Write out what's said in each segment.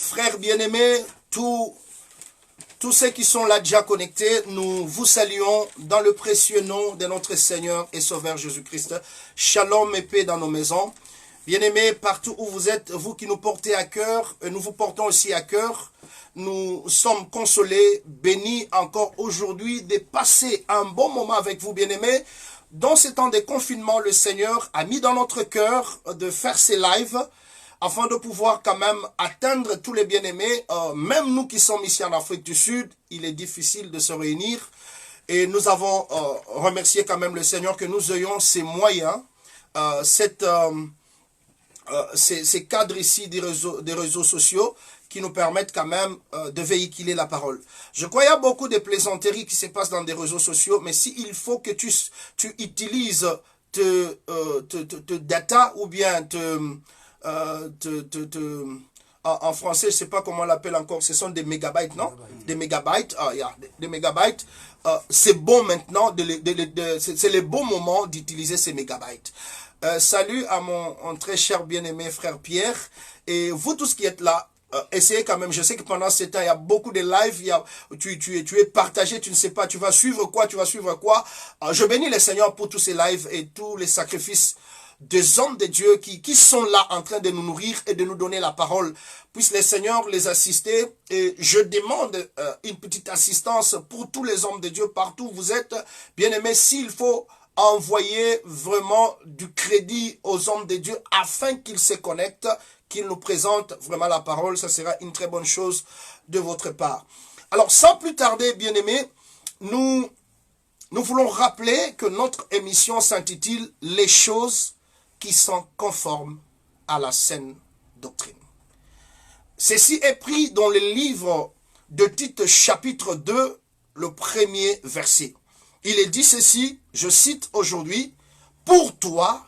Frères bien-aimés, tous ceux qui sont là déjà connectés, nous vous saluons dans le précieux nom de notre Seigneur et Sauveur Jésus-Christ. Shalom et paix dans nos maisons. Bien-aimés, partout où vous êtes, vous qui nous portez à cœur, nous vous portons aussi à cœur. Nous sommes consolés, bénis encore aujourd'hui de passer un bon moment avec vous, bien-aimés. Dans ces temps de confinement, le Seigneur a mis dans notre cœur de faire ces lives afin de pouvoir quand même atteindre tous les bien-aimés. Même nous qui sommes ici en Afrique du Sud, il est difficile de se réunir. Et nous avons remercié quand même le Seigneur que nous ayons ces moyens, ces cadres ici des réseaux sociaux qui nous permettent quand même de véhiculer la parole. Je crois qu'il y a beaucoup de plaisanteries qui se passent dans des réseaux sociaux, mais s'il faut que tu utilises te data ou bien en français, je ne sais pas comment on l'appelle encore, ce sont des mégabytes, non? Des mégabytes, des mégabytes. C'est bon maintenant, c'est le bon moment d'utiliser ces mégabytes. Salut à mon très cher bien-aimé frère Pierre, et vous tous qui êtes là, essayez quand même, je sais que pendant ce temps, il y a beaucoup de lives, tu es partagé, tu ne sais pas, tu vas suivre quoi. Je bénis le Seigneur pour tous ces lives et tous les sacrifices des hommes de Dieu qui sont là en train de nous nourrir et de nous donner la parole. Puisse le Seigneur les assister, et je demande une petite assistance pour tous les hommes de Dieu partout où vous êtes. Bien aimés, s'il faut envoyer vraiment du crédit aux hommes de Dieu afin qu'ils se connectent, qu'ils nous présentent vraiment la parole, ça sera une très bonne chose de votre part. Alors, sans plus tarder, bien aimés, nous voulons rappeler que notre émission s'intitule « Les choses qui sont conformes à la saine doctrine ». Ceci est pris dans le livre de Tite chapitre 2, le premier verset. Il est dit ceci, je cite aujourd'hui, « Pour toi,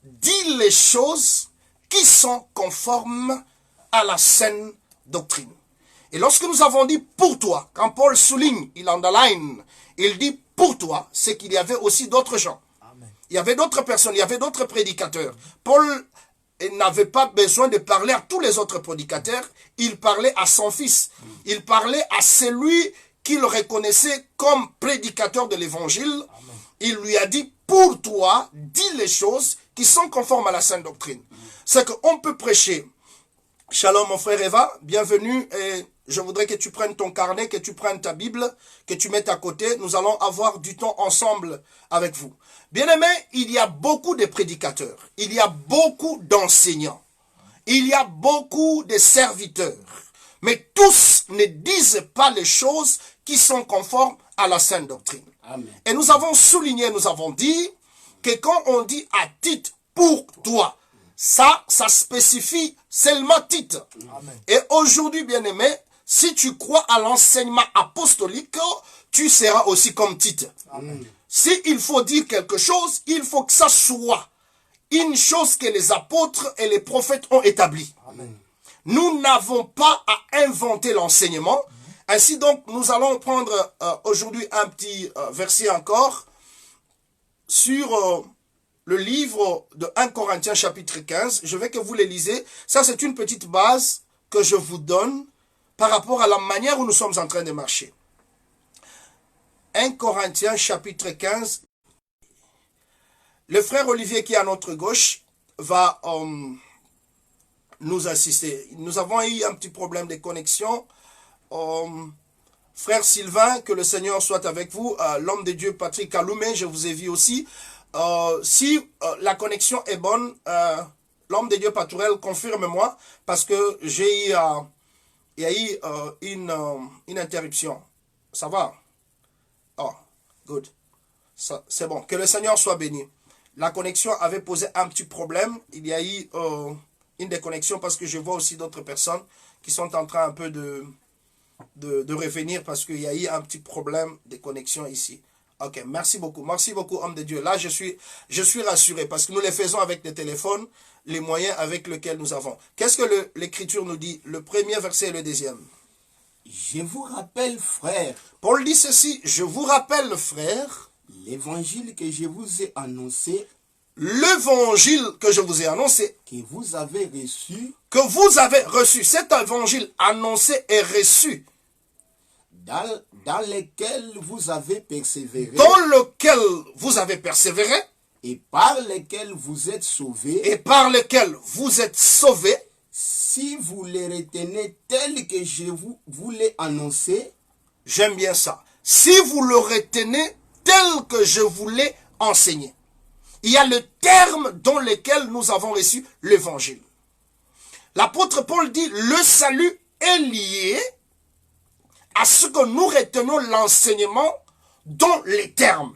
dis les choses qui sont conformes à la saine doctrine ». Et lorsque nous avons dit « pour toi », quand Paul souligne, il underline, il dit « pour toi », c'est qu'il y avait aussi d'autres gens. Amen. Il y avait d'autres personnes, il y avait d'autres prédicateurs. Paul n'avait pas besoin de parler à tous les autres prédicateurs, il parlait à son fils. Il parlait à celui qu'il reconnaissait comme prédicateur de l'évangile. Il lui a dit « pour toi, dis les choses qui sont conformes à la sainte doctrine ». C'est qu'on peut prêcher. Shalom mon frère Eva, bienvenue, et je voudrais que tu prennes ton carnet, que tu prennes ta Bible, que tu mettes à côté. Nous allons avoir du temps ensemble avec vous. Bien-aimés, il y a beaucoup de prédicateurs, il y a beaucoup d'enseignants, il y a beaucoup de serviteurs, mais tous ne disent pas les choses qui sont conformes à la sainte doctrine. Amen. Et nous avons souligné, nous avons dit que quand on dit à Tite « pour toi », ça spécifie seulement Tite. Amen. Et aujourd'hui, bien-aimé, si tu crois à l'enseignement apostolique, tu seras aussi comme Tite. S'il faut dire quelque chose, il faut que ça soit une chose que les apôtres et les prophètes ont établie. Amen. Nous n'avons pas à inventer l'enseignement. Ainsi donc, nous allons prendre aujourd'hui un petit verset encore sur le livre de 1 Corinthiens chapitre 15. Je veux que vous les lisez. Ça, c'est une petite base que je vous donne par rapport à la manière où nous sommes en train de marcher. 1 Corinthiens chapitre 15. Le frère Olivier qui est à notre gauche va nous assister. Nous avons eu un petit problème de connexion. Frère Sylvain, que le Seigneur soit avec vous. L'homme de Dieu Patrick Kaloumé, je vous ai vu aussi. Si la connexion est bonne, l'homme de Dieu Patourel, confirme-moi, parce que il y a eu une interruption. Ça va? Oh, good. C'est bon. Que le Seigneur soit béni. La connexion avait posé un petit problème. Il y a eu une déconnexion parce que je vois aussi d'autres personnes qui sont en train un peu de revenir parce qu'il y a eu un petit problème de connexion ici. Ok, merci beaucoup, homme de Dieu. Là, je suis rassuré parce que nous les faisons avec les téléphones, les moyens avec lesquels nous avons. Qu'est-ce que l'Écriture nous dit? Le premier verset et le deuxième. Je vous rappelle, frère. Paul dit ceci, je vous rappelle, frère. L'évangile que je vous ai annoncé, l'évangile que je vous ai annoncé, que vous avez reçu, que vous avez reçu, cet évangile annoncé et reçu, dans lequel vous avez persévéré, dans lequel vous avez persévéré, et par lequel vous êtes sauvés, et par lequel vous êtes sauvés, si vous les retenez tel que je vous l'ai annoncé, j'aime bien ça, si vous le retenez tel que je vous l'ai enseigné. Il y a le terme dans lequel nous avons reçu l'évangile. L'apôtre Paul dit, le salut est lié à ce que nous retenons l'enseignement dans les termes.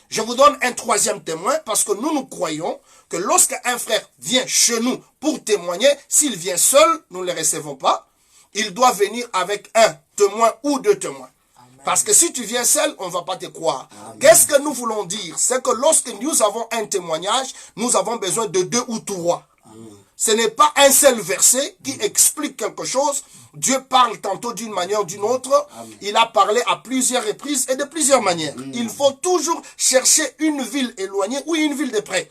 Je vous donne un troisième témoin parce que nous croyons que lorsqu'un frère vient chez nous pour témoigner, s'il vient seul, nous ne le recevons pas. Il doit venir avec un témoin ou deux témoins. Parce que si tu viens seul, on ne va pas te croire. Qu'est-ce que nous voulons dire? C'est que lorsque nous avons un témoignage, nous avons besoin de 2 ou 3. Ce n'est pas un seul verset qui explique quelque chose. Dieu parle tantôt d'une manière ou d'une autre. Il a parlé à plusieurs reprises et de plusieurs manières. Il faut toujours chercher une ville éloignée ou une ville de près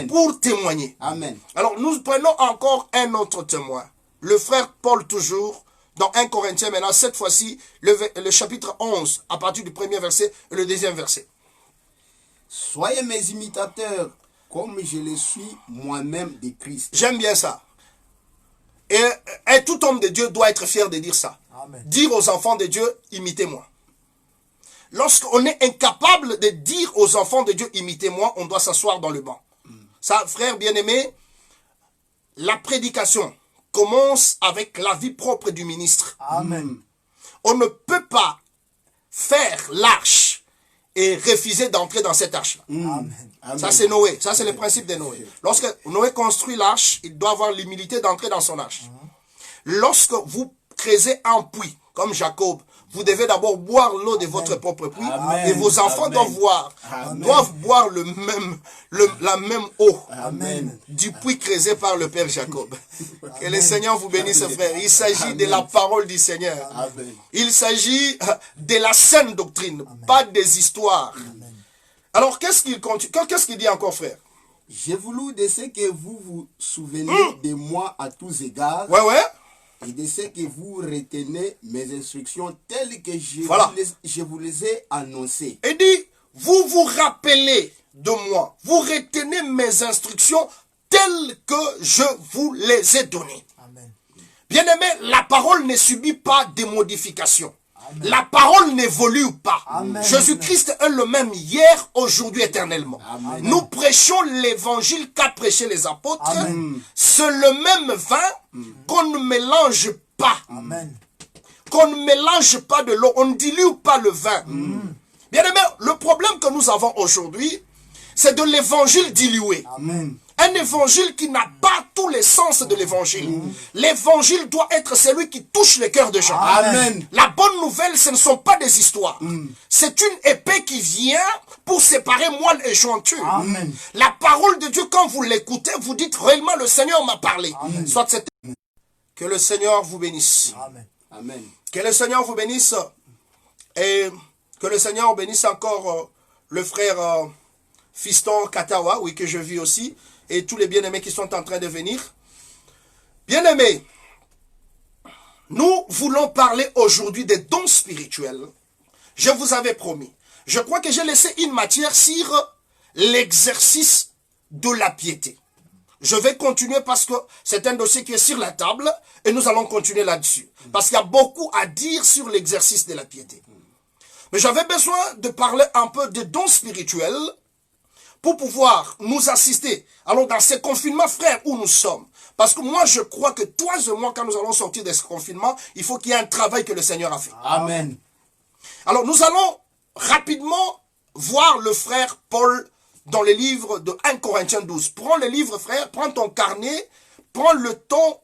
pour témoigner. Amen. Alors nous prenons encore un autre témoin. Le frère Paul toujours. Dans 1 Corinthiens, maintenant, cette fois-ci, le chapitre 11, à partir du premier verset et le deuxième verset. Soyez mes imitateurs, comme je le suis moi-même de Christ. J'aime bien ça. Et tout homme de Dieu doit être fier de dire ça. Amen. Dire aux enfants de Dieu, imitez-moi. Lorsqu'on est incapable de dire aux enfants de Dieu, imitez-moi, on doit s'asseoir dans le banc. Ça, frère bien-aimé, la prédication commence avec la vie propre du ministre. Amen. On ne peut pas faire l'arche et refuser d'entrer dans cette arche. Amen. Ça, c'est Noé. Ça, c'est le principe de Noé. Lorsque Noé construit l'arche, il doit avoir l'humilité d'entrer dans son arche. Lorsque vous creusez un puits, comme Jacob, vous devez d'abord boire l'eau de votre propre puits. Amen. Et vos enfants Amen. doivent boire la même eau Amen. du puits creusé par le Père Jacob. Que le Seigneur vous bénisse, frère. Il s'agit de la parole du Seigneur. Amen. Il s'agit de la saine doctrine, pas des histoires. Alors, qu'est-ce qu'il continue? Qu'est-ce qu'il dit encore, frère? J'ai voulu de ce que vous vous souvenez de moi à tous égards, Ouais, ouais. et de ce que vous retenez mes instructions telles que Voilà. je vous les ai annoncées. Il dit, vous vous rappelez de moi. Vous retenez mes instructions telles que je vous les ai données. Amen. Bien-aimé, la parole ne subit pas de modifications. Amen. La parole n'évolue pas. Amen. Jésus-Christ est le même hier, aujourd'hui, éternellement. Amen. Nous prêchons l'évangile qu'a prêché les apôtres. Amen. C'est le même vin qu'on ne mélange pas. Amen. Qu'on ne mélange pas de l'eau. On ne dilue pas le vin. Bien-aimé, le problème que nous avons aujourd'hui, c'est de l'évangile dilué. Amen. Un évangile qui n'a pas tous les sens de l'évangile. L'évangile doit être celui qui touche le cœur des gens. Amen. La bonne nouvelle, ce ne sont pas des histoires. C'est une épée qui vient pour séparer moelle et jointure. Amen. La parole de Dieu, quand vous l'écoutez, vous dites réellement le Seigneur m'a parlé. Amen. Soit c'est... Que le Seigneur vous bénisse. Amen. Amen. Que le Seigneur vous bénisse. Et que le Seigneur bénisse encore le frère Fiston Katawa, oui, que je vis aussi. Et tous les bien-aimés qui sont en train de venir. Bien-aimés, nous voulons parler aujourd'hui des dons spirituels. Je vous avais promis. Je crois que j'ai laissé une matière sur l'exercice de la piété. Je vais continuer parce que c'est un dossier qui est sur la table et nous allons continuer là-dessus. Parce qu'il y a beaucoup à dire sur l'exercice de la piété. Mais j'avais besoin de parler un peu des dons spirituels pour pouvoir nous assister. Alors dans ces confinements, frères, où nous sommes. Parce que moi, je crois que toi et moi, quand nous allons sortir de ce confinement, il faut qu'il y ait un travail que le Seigneur a fait. Amen. Alors nous allons rapidement voir le frère Paul dans le livre de 1 Corinthiens 12. Prends le livre, frère, prends ton carnet, prends le temps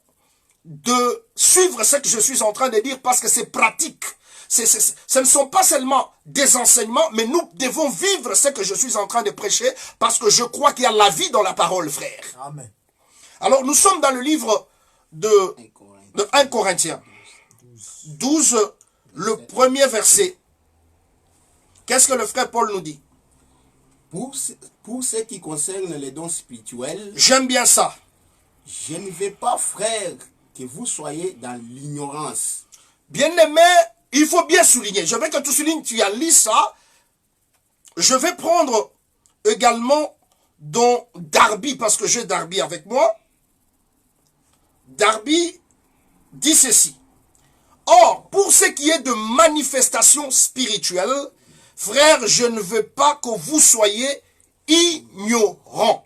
de suivre ce que je suis en train de dire parce que c'est pratique. Ce ne sont pas seulement des enseignements, mais nous devons vivre ce que je suis en train de prêcher parce que je crois qu'il y a la vie dans la parole, frère. Amen. Alors, nous sommes dans le livre de 1 Corinthiens 12, le premier verset. Qu'est-ce que le frère Paul nous dit? Pour ce qui concerne les dons spirituels, j'aime bien ça. je ne veux pas, frère, que vous soyez dans l'ignorance. Bien-aimé, il faut bien souligner. Je veux que tu soulignes, tu as lu ça. Je vais prendre également dans Darby, parce que j'ai Darby avec moi. Darby dit ceci. Or, pour ce qui est de manifestations spirituelles, frères, je ne veux pas que vous soyez ignorants.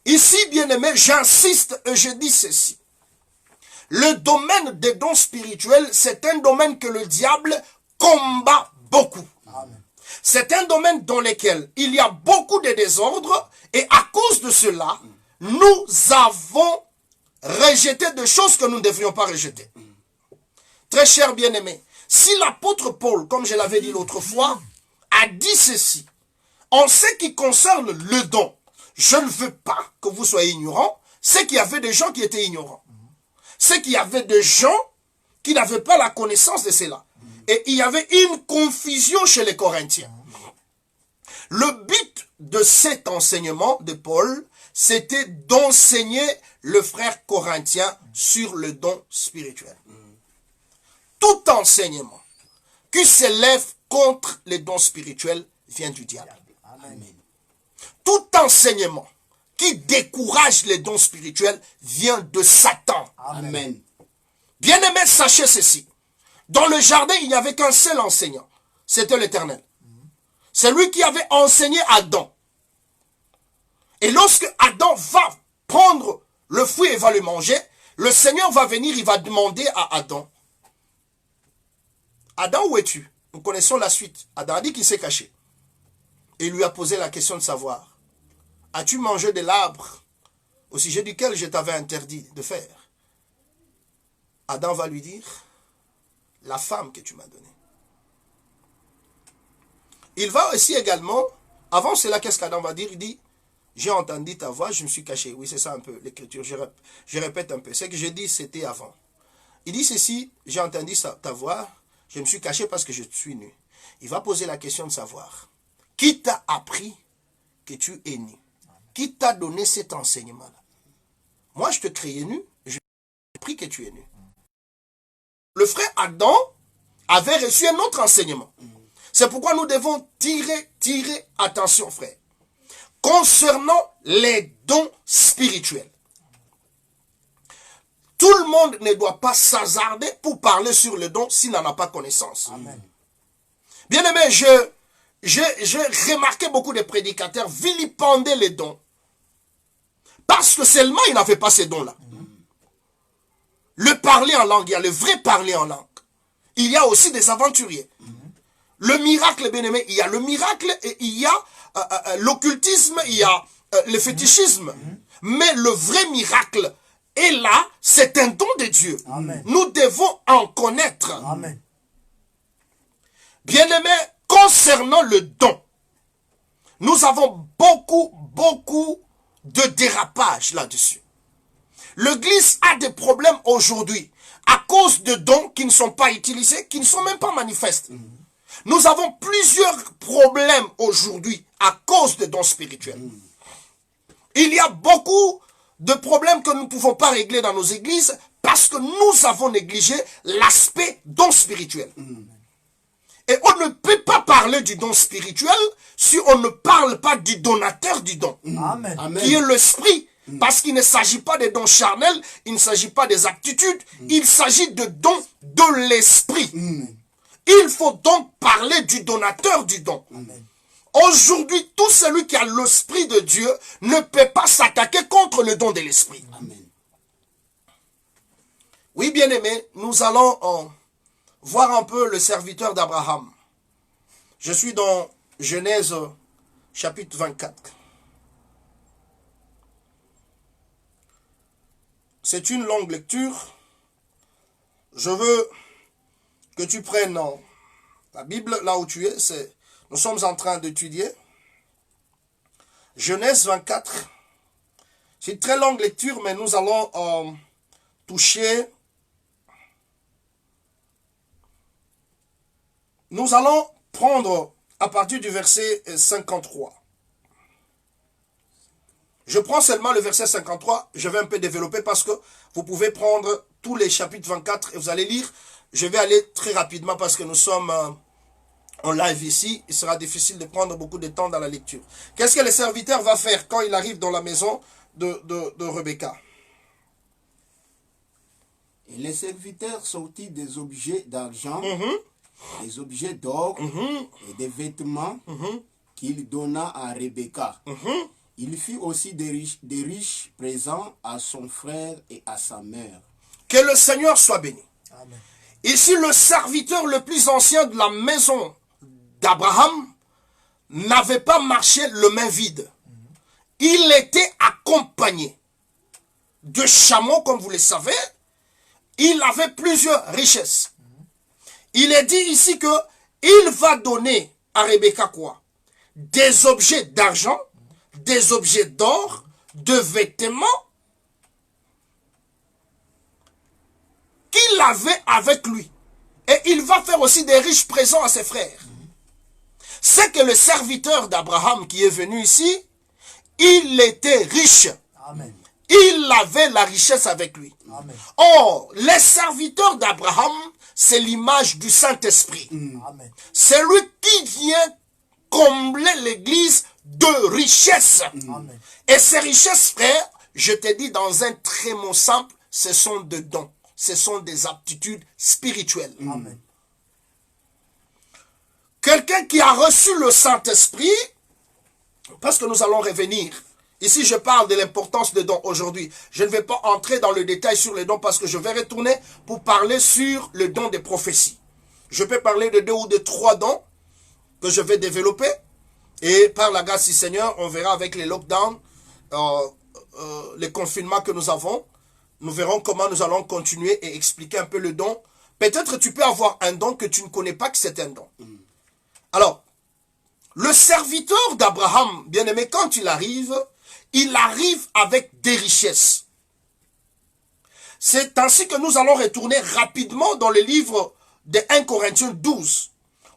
Ici, bien-aimé, j'insiste et je dis ceci. Le domaine des dons spirituels, c'est un domaine que le diable combat beaucoup. C'est un domaine dans lequel il y a beaucoup de désordres et à cause de cela, nous avons rejeté des choses que nous ne devrions pas rejeter. Très cher bien-aimé, si l'apôtre Paul, comme je l'avais dit l'autre fois, a dit ceci, en ce qui concerne le don, je ne veux pas que vous soyez ignorants, c'est qu'il y avait des gens qui étaient ignorants. C'est qu'il y avait des gens qui n'avaient pas la connaissance de cela. Et il y avait une confusion chez les Corinthiens. Le but de cet enseignement de Paul, c'était d'enseigner le frère corinthien sur le don spirituel. Tout enseignement qui s'élève contre les dons spirituels vient du diable. Amen. Tout enseignement qui décourage les dons spirituels vient de Satan. Amen. Bien-aimés, sachez ceci. Dans le jardin, il n'y avait qu'un seul enseignant. C'était l'Éternel. C'est lui qui avait enseigné Adam. Et lorsque Adam va prendre le fruit et va le manger, le Seigneur va venir, il va demander à Adam, Adam, où es-tu? Nous connaissons la suite. Adam a dit qu'il s'est caché. Et il lui a posé la question de savoir, as-tu mangé de l'arbre au sujet duquel je t'avais interdit de faire? Adam va lui dire, la femme que tu m'as donnée. Il va aussi également, avant cela, qu'est-ce qu'Adam va dire? Il dit, j'ai entendu ta voix, je me suis caché. Oui, c'est ça un peu l'écriture, je répète un peu. Ce que j'ai dit, c'était avant. Il dit ceci, j'ai entendu ta voix, je me suis caché parce que je suis nu. Il va poser la question de savoir, qui t'a appris que tu es nu? Qui t'a donné cet enseignement-là? Moi, je te créais nu, je t'ai appris que tu es nu. Le frère Adam avait reçu un autre enseignement. C'est pourquoi nous devons tirer attention, frère. Concernant les dons spirituels. Tout le monde ne doit pas s'hasarder pour parler sur les dons s'il n'en a pas connaissance. Amen. Bien aimé, j'ai remarqué beaucoup de prédicateurs vilipender les dons. Parce que seulement ils n'avaient pas ces dons-là. Le parler en langue, il y a le vrai parler en langue. Il y a aussi des aventuriers. Le miracle, bien aimé, il y a le miracle et il y a l'occultisme, il y a le fétichisme. Mais le vrai miracle est là, c'est un don de Dieu. Amen. Nous devons en connaître. Amen. Bien aimé, concernant le don, nous avons beaucoup de dérapages là-dessus. L'Église a des problèmes aujourd'hui à cause de dons qui ne sont pas utilisés, qui ne sont même pas manifestes. Nous avons plusieurs problèmes aujourd'hui à cause de dons spirituels. Il y a beaucoup de problèmes que nous ne pouvons pas régler dans nos églises parce que nous avons négligé l'aspect don spirituel. Et on ne peut pas parler du don spirituel si on ne parle pas du donateur du don, Amen. qui est l'esprit. Parce qu'il ne s'agit pas des dons charnels, il ne s'agit pas des aptitudes, il s'agit de dons de l'esprit. Il faut donc parler du donateur du don. Aujourd'hui, tout celui qui a l'esprit de Dieu ne peut pas s'attaquer contre le don de l'esprit. Oui, bien-aimés, nous allons voir un peu le serviteur d'Abraham. Je suis dans Genèse chapitre 24. C'est une longue lecture. Je veux que tu prennes la Bible là où tu es. Nous sommes en train d'étudier Genèse 24. C'est une très longue lecture, mais nous allons toucher. Nous allons prendre à partir du verset 53. Je prends seulement le verset 53, je vais un peu développer parce que vous pouvez prendre tous les chapitres 24 et vous allez lire. Je vais aller très rapidement parce que nous sommes en live ici. Il sera difficile de prendre beaucoup de temps dans la lecture. Qu'est-ce que le serviteur va faire quand il arrive dans la maison de Rebecca? Et les serviteurs sortirent des objets d'argent, des objets d'or et des vêtements qu'il donna à Rebecca. Il fit aussi des riches présents à son frère et à sa mère. Que le Seigneur soit béni. Amen. Ici, le serviteur le plus ancien de la maison d'Abraham n'avait pas marché le main vide. Il était accompagné de chameaux, comme vous le savez. Il avait plusieurs richesses. Il est dit ici que il va donner à Rebecca quoi? Des objets d'argent, des objets d'or, de vêtements qu'il avait avec lui. Et il va faire aussi des riches présents à ses frères. C'est que le serviteur d'Abraham qui est venu ici, il était riche. Amen. Il avait la richesse avec lui. Amen. Or, les serviteurs d'Abraham, c'est l'image du Saint-Esprit. Amen. C'est lui qui vient combler l'église de richesses. Amen. Et ces richesses, frère, je te dis dans un très mot simple, ce sont des dons. Ce sont des aptitudes spirituelles. Amen. Quelqu'un qui a reçu le Saint-Esprit, parce que nous allons revenir. Ici, je parle de l'importance des dons aujourd'hui. Je ne vais pas entrer dans le détail sur les dons parce que je vais retourner pour parler sur le don des prophéties. Je peux parler de 2 ou de 3 dons que je vais développer. Et par la grâce du Seigneur, on verra avec les lockdowns, les confinements que nous avons. Nous verrons comment nous allons continuer et expliquer un peu le don. Peut-être tu peux avoir un don que tu ne connais pas que c'est un don. Alors, le serviteur d'Abraham, bien-aimé, quand il arrive avec des richesses. C'est ainsi que nous allons retourner rapidement dans le livre de 1 Corinthiens 12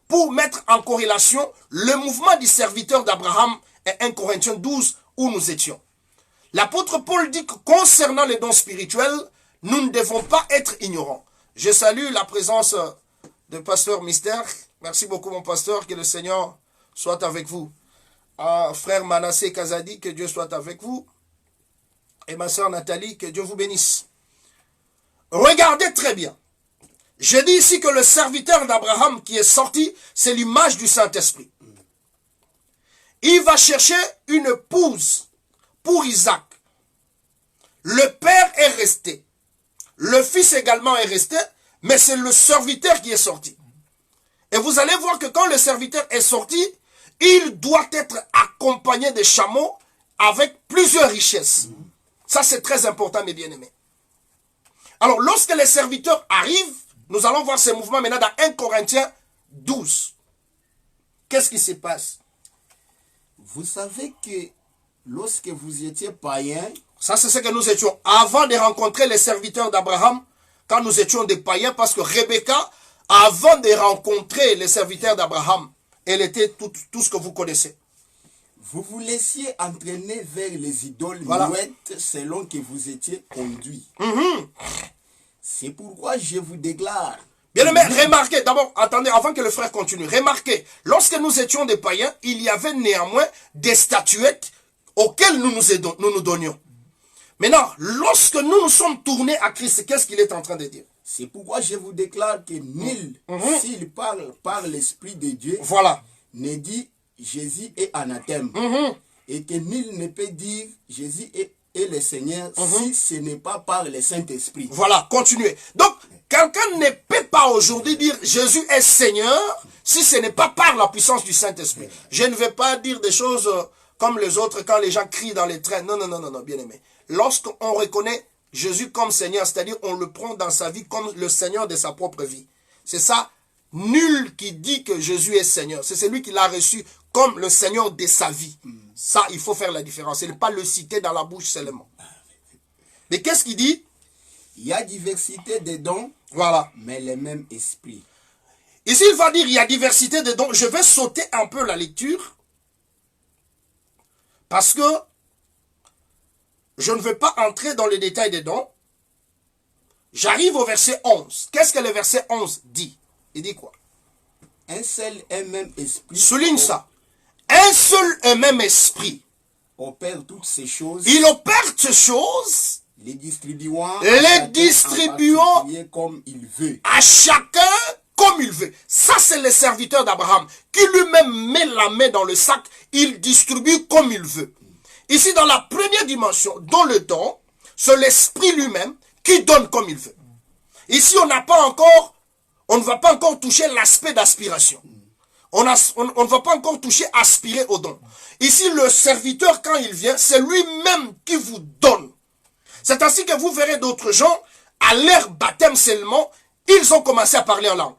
pour mettre en corrélation le mouvement du serviteur d'Abraham et 1 Corinthiens 12 où nous étions. L'apôtre Paul dit que concernant les dons spirituels, nous ne devons pas être ignorants. Je salue la présence de pasteur Mystère. Merci beaucoup mon pasteur, que le Seigneur soit avec vous. Frère Manassé Kazadi, que Dieu soit avec vous. Et ma soeur Nathalie, que Dieu vous bénisse. Regardez très bien. Je dis ici que le serviteur d'Abraham qui est sorti, c'est l'image du Saint-Esprit. Il va chercher une épouse pour Isaac. Le père est resté. Le fils également est resté, mais c'est le serviteur qui est sorti. Et vous allez voir que quand le serviteur est sorti, il doit être accompagné de chameaux avec plusieurs richesses. Ça, c'est très important, mes bien-aimés. Alors, lorsque les serviteurs arrivent, nous allons voir ces mouvements maintenant dans 1 Corinthiens 12. Qu'est-ce qui se passe? Vous savez que lorsque vous étiez païens, ça, c'est ce que nous étions. Avant de rencontrer les serviteurs d'Abraham, quand nous étions des païens, parce que Rebecca, avant de rencontrer les serviteurs d'Abraham, elle était tout ce que vous connaissez. vous vous laissiez entraîner vers les idoles muettes selon que vous étiez conduits. C'est pourquoi je vous déclare. Bien aimé, remarquez, d'abord, attendez, avant que le frère continue, remarquez, lorsque nous étions des païens, il y avait néanmoins des statuettes auxquelles nous nous donnions. Maintenant, lorsque nous nous sommes tournés à Christ, qu'est-ce qu'il est en train de dire? C'est pourquoi je vous déclare que nul, s'il parle par l'Esprit de Dieu, ne dit Jésus est anathème. Et que nul ne peut dire Jésus est le Seigneur si ce n'est pas par le Saint-Esprit. Voilà, continuez. Donc, quelqu'un ne peut pas aujourd'hui dire Jésus est Seigneur si ce n'est pas par la puissance du Saint-Esprit. Je ne vais pas dire des choses comme les autres quand les gens crient dans les trains. Non, non, non, non, non, bien aimé. Lorsqu'on reconnaît Jésus comme Seigneur, c'est-à-dire on le prend dans sa vie comme le Seigneur de sa propre vie. C'est ça, nul qui dit que Jésus est Seigneur. C'est celui qui l'a reçu comme le Seigneur de sa vie. Ça, il faut faire la différence. Et ne pas le citer dans la bouche seulement. Mais qu'est-ce qu'il dit? Il y a diversité de dons, voilà, mais le même esprit. Ici, il va dire, il y a diversité de dons. Je vais sauter un peu la lecture. Parce que je ne vais pas entrer dans les détails des dons. J'arrive au verset 11. Qu'est-ce que le verset 11 dit? Il dit quoi? Un seul et même esprit Souligne ça. Un seul et même esprit. opère toutes ces choses. Il opère ces choses. Les distribuant, comme il veut. À chacun comme il veut. Ça, c'est le serviteur d'Abraham qui lui-même met la main dans le sac. Il distribue comme il veut. Ici, dans la première dimension, dans le don, c'est l'esprit lui-même qui donne comme il veut. Ici, on ne va pas encore toucher l'aspect d'aspiration. On ne va pas encore toucher aspirer au don. Ici, le serviteur, quand il vient, c'est lui-même qui vous donne. C'est ainsi que vous verrez d'autres gens, à leur baptême seulement, ils ont commencé à parler en langue.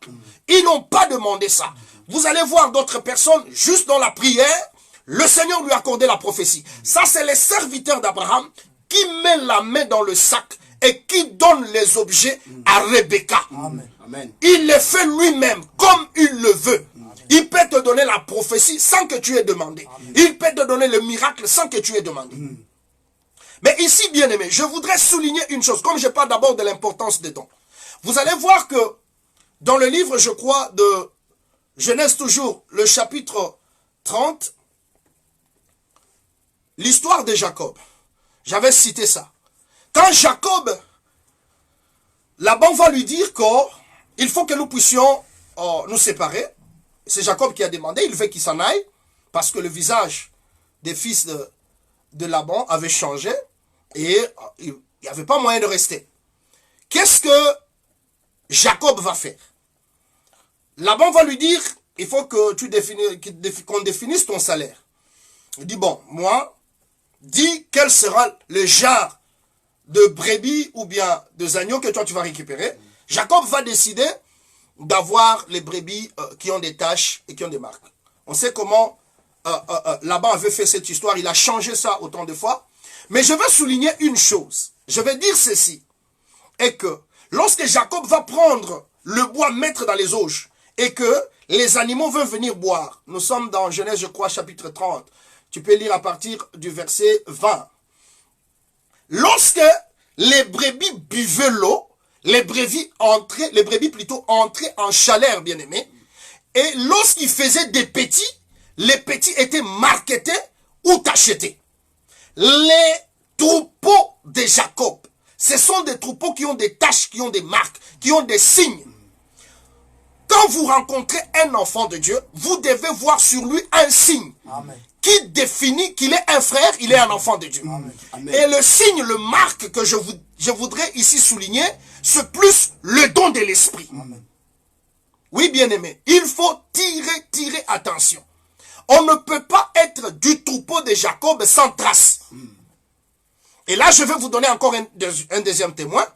Ils n'ont pas demandé ça. Vous allez voir d'autres personnes, juste dans la prière, le Seigneur lui a accordé la prophétie. Ça, c'est les serviteurs d'Abraham qui met la main dans le sac et qui donne les objets à Rebecca. Amen. Il les fait lui-même comme il le veut. Il peut te donner la prophétie sans que tu aies demandé. Il peut te donner le miracle sans que tu aies demandé. Mais ici, bien aimé, je voudrais souligner une chose, comme je parle d'abord de l'importance des dons. Vous allez voir que dans le livre, je crois, de Genèse toujours, le chapitre 30, l'histoire de Jacob. J'avais cité ça. Quand Jacob, Laban va lui dire qu'il faut que nous puissions nous séparer. C'est Jacob qui a demandé, il veut qu'il s'en aille, parce que le visage des fils de Laban avait changé et il n'y avait pas moyen de rester. Qu'est-ce que Jacob va faire? Laban va lui dire, il faut que qu'on définisse ton salaire. Il dit, bon, moi, dis quel sera le genre de brebis ou bien de agneaux que toi tu vas récupérer. Jacob va décider d'avoir les brebis qui ont des taches et qui ont des marques. On sait comment Laban avait fait cette histoire, il a changé ça autant de fois. Mais je vais souligner une chose, je vais dire ceci, et que lorsque Jacob va prendre le bois, mettre dans les auges, et que les animaux vont venir boire, nous sommes dans Genèse, je crois, chapitre 30, tu peux lire à partir du verset 20. Lorsque les brebis buvaient l'eau, les brebis plutôt entraient en chaleur, bien aimé, et lorsqu'ils faisaient des petits, les petits étaient marketés ou tachetés. Les troupeaux de Jacob, ce sont des troupeaux qui ont des taches, qui ont des marques, qui ont des signes. Quand vous rencontrez un enfant de Dieu, vous devez voir sur lui un signe. Amen. Qui définit qu'il est un frère, il est un enfant de Dieu. Amen. Et le signe, le marque que je voudrais ici souligner, c'est plus le don de l'esprit. Oui, bien aimé, il faut tirer attention. On ne peut pas être du troupeau de Jacob sans trace. Et là, je vais vous donner encore un deuxième témoin.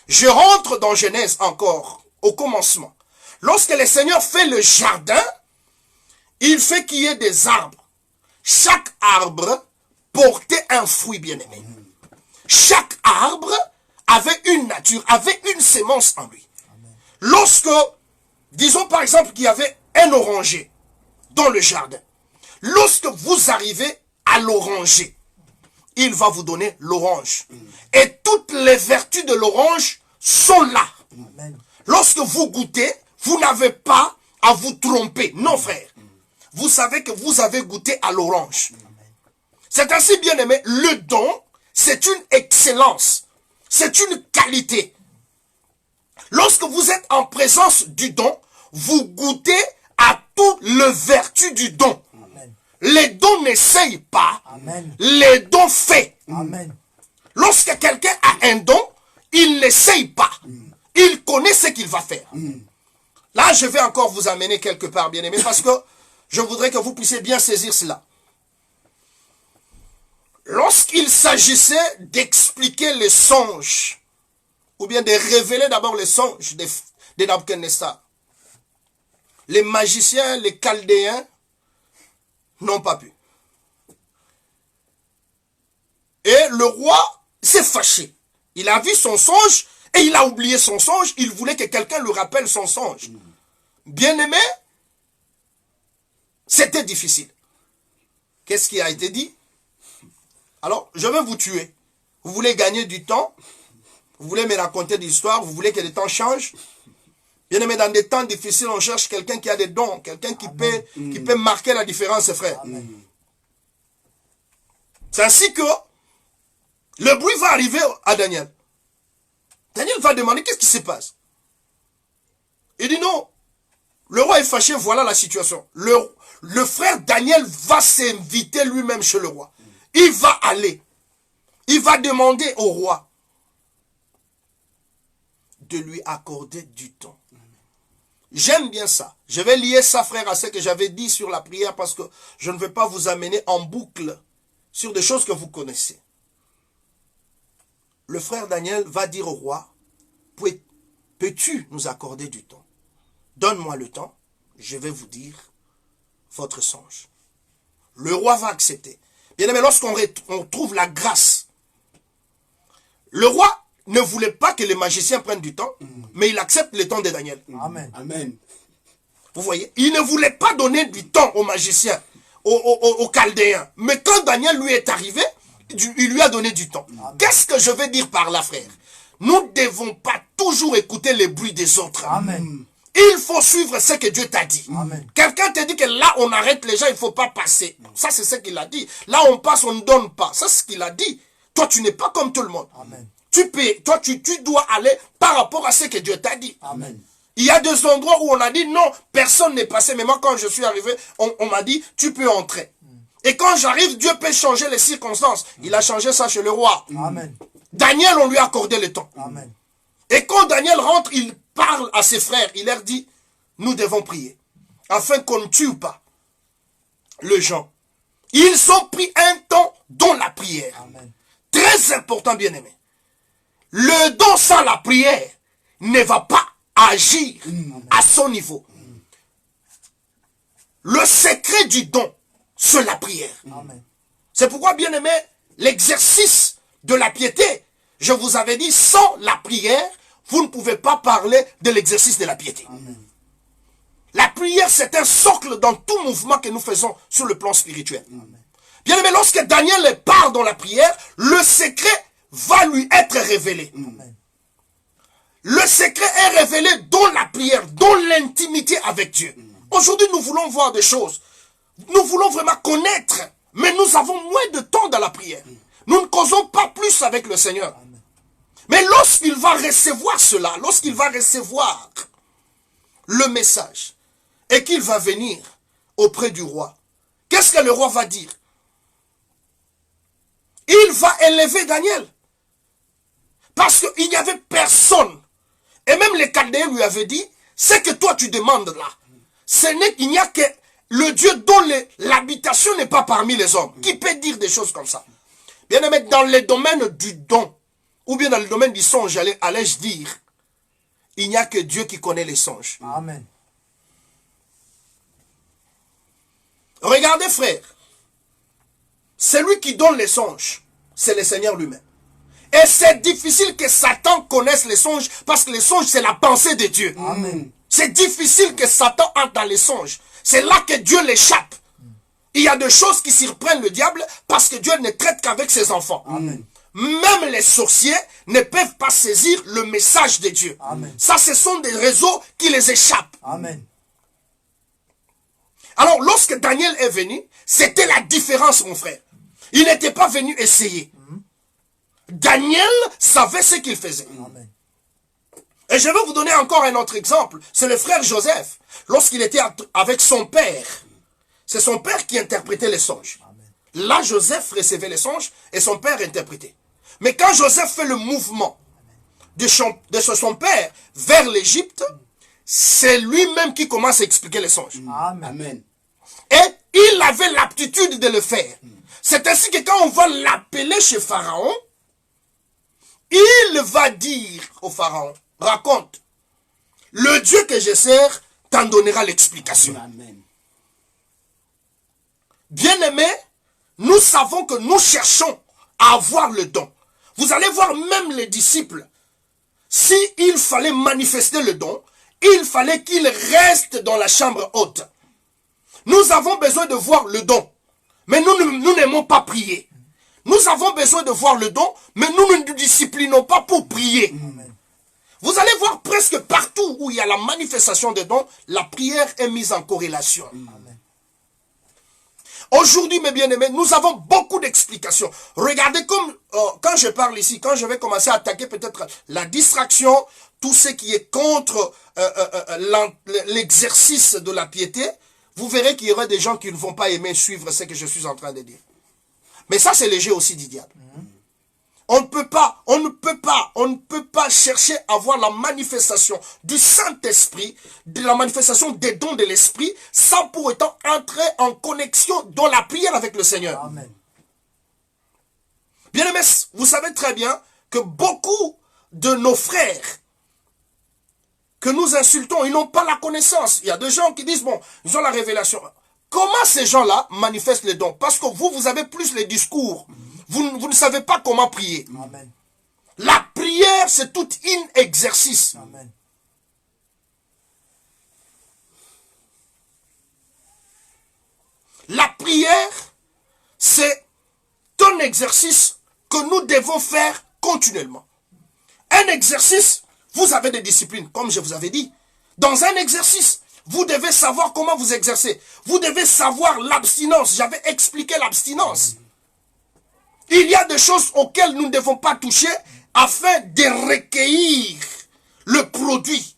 Je rentre dans Genèse encore, au commencement. Lorsque le Seigneur fait le jardin, il fait qu'il y ait des arbres. Chaque arbre portait un fruit, bien-aimé. Chaque arbre avait une nature, avait une sémence en lui. Lorsque, disons par exemple qu'il y avait un oranger dans le jardin, lorsque vous arrivez à l'oranger, il va vous donner l'orange. Et toutes les vertus de l'orange sont là. Lorsque vous goûtez, vous n'avez pas à vous tromper. Non, frère. Vous savez que vous avez goûté à l'orange. C'est ainsi, bien aimé, le don, c'est une excellence. C'est une qualité. Lorsque vous êtes en présence du don, vous goûtez à toutes les vertus du don. Amen. Les dons n'essayent pas. Amen. Les dons fait. Amen. Lorsque quelqu'un a un don, il n'essaye pas. Il connaît ce qu'il va faire. Là, je vais encore vous amener quelque part, bien aimé, parce que je voudrais que vous puissiez bien saisir cela. Lorsqu'il s'agissait d'expliquer les songes, ou bien de révéler d'abord les songes de Nabuchodonosor, les magiciens, les chaldéens n'ont pas pu. Et le roi s'est fâché. Il a vu son songe et il a oublié son songe. Il voulait que quelqu'un lui rappelle son songe. Bien-aimé, c'était difficile. Qu'est-ce qui a été dit? Alors, je vais vous tuer. Vous voulez gagner du temps? Vous voulez me raconter des histoires? Vous voulez que le temps change? Bien-aimé, dans des temps difficiles, on cherche quelqu'un qui a des dons, quelqu'un qui peut marquer la différence, frère. C'est ainsi que le bruit va arriver à Daniel. Daniel va demander qu'est-ce qui se passe. Il dit non, le roi est fâché, voilà la situation. Le frère Daniel va s'inviter lui-même chez le roi. Il va aller. Il va demander au roi de lui accorder du temps. J'aime bien ça. Je vais lier ça, frère, à ce que j'avais dit sur la prière parce que je ne vais pas vous amener en boucle sur des choses que vous connaissez. Le frère Daniel va dire au roi, peux-tu nous accorder du temps? Donne-moi le temps, je vais vous dire votre songe. Le roi va accepter. Bien aimé, lorsqu'on trouve la grâce, le roi ne voulait pas que les magiciens prennent du temps, mais il accepte le temps de Daniel. Amen. Amen. Vous voyez, il ne voulait pas donner du temps aux magiciens, aux Chaldéens. Mais quand Daniel lui est arrivé, il lui a donné du temps. Qu'est-ce que je veux dire par là, frère? Nous ne devons pas toujours écouter les bruits des autres. Amen. Il faut suivre ce que Dieu t'a dit. Quelqu'un te dit que là, on arrête les gens, il ne faut pas passer. Ça, c'est ce qu'il a dit. Là, on passe, on ne donne pas. Ça, c'est ce qu'il a dit. Toi, tu n'es pas comme tout le monde. Amen. Toi, tu dois aller par rapport à ce que Dieu t'a dit. Amen. Il y a des endroits où on a dit non, personne n'est passé. Mais moi, quand je suis arrivé, on m'a dit, tu peux entrer. Et quand j'arrive, Dieu peut changer les circonstances. Il a changé ça chez le roi. Amen. Daniel, on lui a accordé le temps. Amen. Et quand Daniel rentre, il parle à ses frères. Il leur dit, nous devons prier. Afin qu'on ne tue pas les gens. Ils ont pris un temps dans la prière. Amen. Très important, bien-aimé. Le don sans la prière ne va pas agir à son niveau. Le secret du don, c'est la prière. C'est pourquoi, bien aimé, l'exercice de la piété, je vous avais dit, sans la prière, vous ne pouvez pas parler de l'exercice de la piété. Amen. La prière, c'est un socle dans tout mouvement que nous faisons sur le plan spirituel. Bien aimé, lorsque Daniel part dans la prière, le secret va lui être révélé. Amen. Le secret est révélé dans la prière, dans l'intimité avec Dieu. Aujourd'hui, nous voulons voir des choses. Nous voulons vraiment connaître, mais nous avons moins de temps dans la prière. Nous ne causons pas plus avec le Seigneur. Mais lorsqu'il va recevoir cela, lorsqu'il va recevoir le message, et qu'il va venir auprès du roi, qu'est-ce que le roi va dire? Il va élever Daniel. Parce qu'il n'y avait personne. Et même les Chaldéens lui avaient dit, ce que toi tu demandes là, il n'y a que le Dieu dont l'habitation n'est pas parmi les hommes. Qui peut dire des choses comme ça? Bien aimé, dans le domaine du don, ou bien dans le domaine du songe, allais-je dire, il n'y a que Dieu qui connaît les songes. Amen. Regardez, frère, celui qui donne les songes, c'est le Seigneur lui-même. Et c'est difficile que Satan connaisse les songes, parce que les songes, c'est la pensée de Dieu. Amen. C'est difficile que Satan entre dans les songes. C'est là que Dieu l'échappe. Il y a des choses qui surprennent le diable, parce que Dieu ne traite qu'avec ses enfants. Amen. Même les sorciers ne peuvent pas saisir le message de Dieu. Amen. Ça, ce sont des réseaux qui les échappent. Amen. Alors, lorsque Daniel est venu, c'était la différence, mon frère. Il n'était pas venu essayer. Daniel savait ce qu'il faisait. Amen. Et je vais vous donner encore un autre exemple. C'est le frère Joseph. Lorsqu'il était avec son père, c'est son père qui interprétait les songes. Amen. Là, Joseph recevait les songes et son père interprétait. Mais quand Joseph fait le mouvement de son père vers l'Égypte, c'est lui-même qui commence à expliquer les songes. Amen. Amen. Et il avait l'aptitude de le faire. C'est ainsi que quand on va l'appeler chez Pharaon, il va dire au Pharaon, raconte, le Dieu que je sers t'en donnera l'explication. Amen. Bien-aimés, nous savons que nous cherchons à avoir le don. Vous allez voir même les disciples, s'il fallait manifester le don, il fallait qu'il reste dans la chambre haute. Nous avons besoin de voir le don, mais nous n'aimons pas prier. Nous avons besoin de voir le don, mais nous ne nous disciplinons pas pour prier. Amen. Vous allez voir presque partout où il y a la manifestation des dons, la prière est mise en corrélation. Amen. Aujourd'hui, mes bien-aimés, nous avons beaucoup d'explications. Regardez comme, quand je parle ici, quand je vais commencer à attaquer peut-être la distraction, tout ce qui est contre l'exercice de la piété, vous verrez qu'il y aura des gens qui ne vont pas aimer suivre ce que je suis en train de dire. Mais ça, c'est léger aussi du diable. On ne peut pas chercher à voir la manifestation du Saint-Esprit, de la manifestation des dons de l'Esprit, sans pour autant entrer en connexion dans la prière avec le Seigneur. Amen. Bien-aimés, vous savez très bien que beaucoup de nos frères que nous insultons, ils n'ont pas la connaissance. Il y a des gens qui disent, bon, ils ont la révélation. Comment ces gens-là manifestent les dons? Parce que vous avez plus les discours. Vous ne savez pas comment prier. Amen. La prière, c'est tout un exercice. Amen. La prière, c'est un exercice que nous devons faire continuellement. Un exercice, vous avez des disciplines, comme je vous avais dit. Dans un exercice, vous devez savoir comment vous exercer. Vous devez savoir l'abstinence. J'avais expliqué l'abstinence. Il y a des choses auxquelles nous ne devons pas toucher afin de recueillir le produit.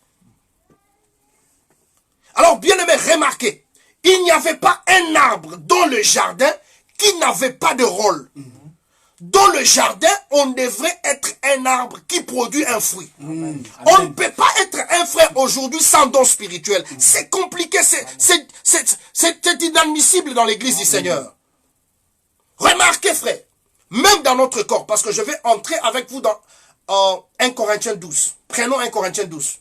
Alors, bien aimé, remarquez, il n'y avait pas un arbre dans le jardin qui n'avait pas de rôle. Dans le jardin, on devrait être un arbre qui produit un fruit. On ne peut pas être un frère aujourd'hui sans don spirituel. C'est compliqué, c'est inadmissible dans l'église du Seigneur. Remarquez, frère, même dans notre corps, parce que je vais entrer avec vous dans 1 Corinthiens 12. Prenons 1 Corinthiens 12.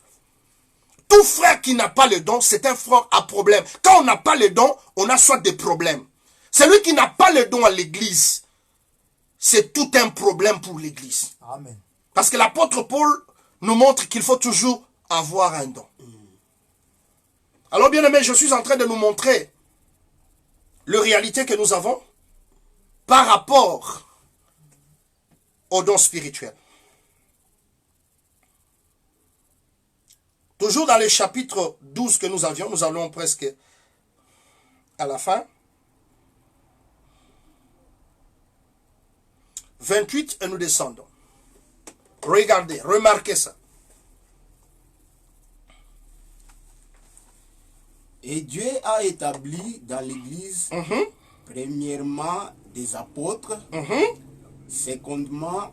Tout frère qui n'a pas le don, c'est un frère à problème. Quand on n'a pas le don, on a soit des problèmes. Celui qui n'a pas le don à l'église, c'est tout un problème pour l'église. Amen. Parce que l'apôtre Paul nous montre qu'il faut toujours avoir un don. Alors bien aimé, je suis en train de nous montrer la réalité que nous avons par rapport au don spirituel. Toujours dans le chapitre 12 que nous avions, nous allons presque à la fin. 28 et nous descendons. Regardez, remarquez ça. Et Dieu a établi dans l'Église, premièrement, des apôtres, secondement,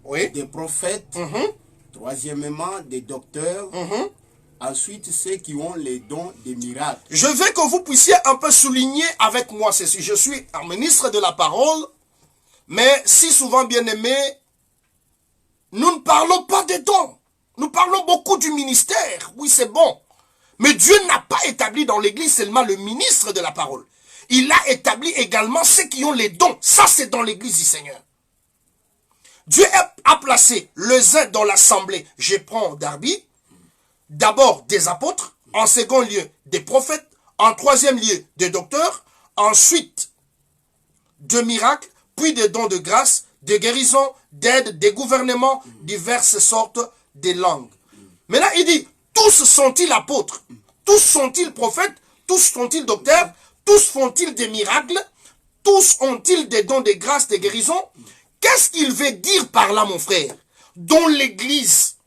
des prophètes, troisièmement, des docteurs, ensuite ceux qui ont les dons des miracles. Je veux que vous puissiez un peu souligner avec moi ceci. Je suis un ministre de la parole, mais si souvent bien aimé, nous ne parlons pas des dons. Nous parlons beaucoup du ministère. Oui, c'est bon. Mais Dieu n'a pas établi dans l'église seulement le ministre de la parole. Il a établi également ceux qui ont les dons. Ça, c'est dans l'église du Seigneur. Dieu a placé les uns dans l'assemblée. Je prends Darby. D'abord des apôtres. En second lieu, des prophètes. En troisième lieu, des docteurs. Ensuite, de miracles. Puis des dons de grâce, de guérison, d'aide, des gouvernements, diverses sortes de langues. Mais là, il dit, tous sont-ils apôtres? Tous sont-ils prophètes? Tous sont-ils docteurs? Tous font-ils des miracles? Tous ont-ils des dons de grâce, de guérison? Qu'est-ce qu'il veut dire par là, mon frère? Dans l'église,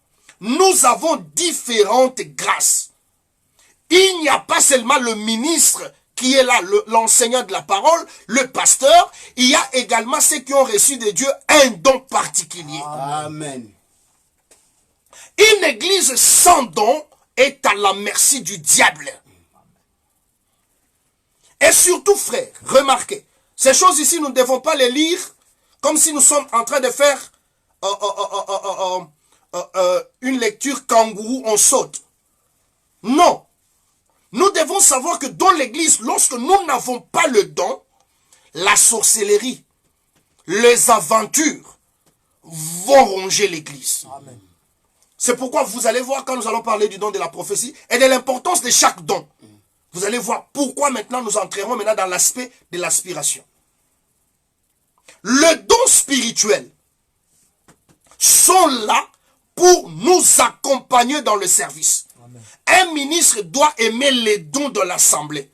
nous avons différentes grâces. Il n'y a pas seulement le ministre qui est là, l'enseignant de la parole, le pasteur. Il y a également ceux qui ont reçu de Dieu un don particulier. Amen. Une église sans don est à la merci du diable. Et surtout, frère, remarquez, ces choses ici, nous ne devons pas les lire comme si nous sommes en train de faire une lecture kangourou, on saute. Non. Nous devons savoir que dans l'église, lorsque nous n'avons pas le don, la sorcellerie, les aventures vont ronger l'église. C'est pourquoi vous allez voir quand nous allons parler du don de la prophétie et de l'importance de chaque don. Vous allez voir pourquoi maintenant nous entrerons maintenant dans l'aspect de l'aspiration. Les dons spirituels sont là pour nous accompagner dans le service. Amen. Un ministre doit aimer les dons de l'assemblée.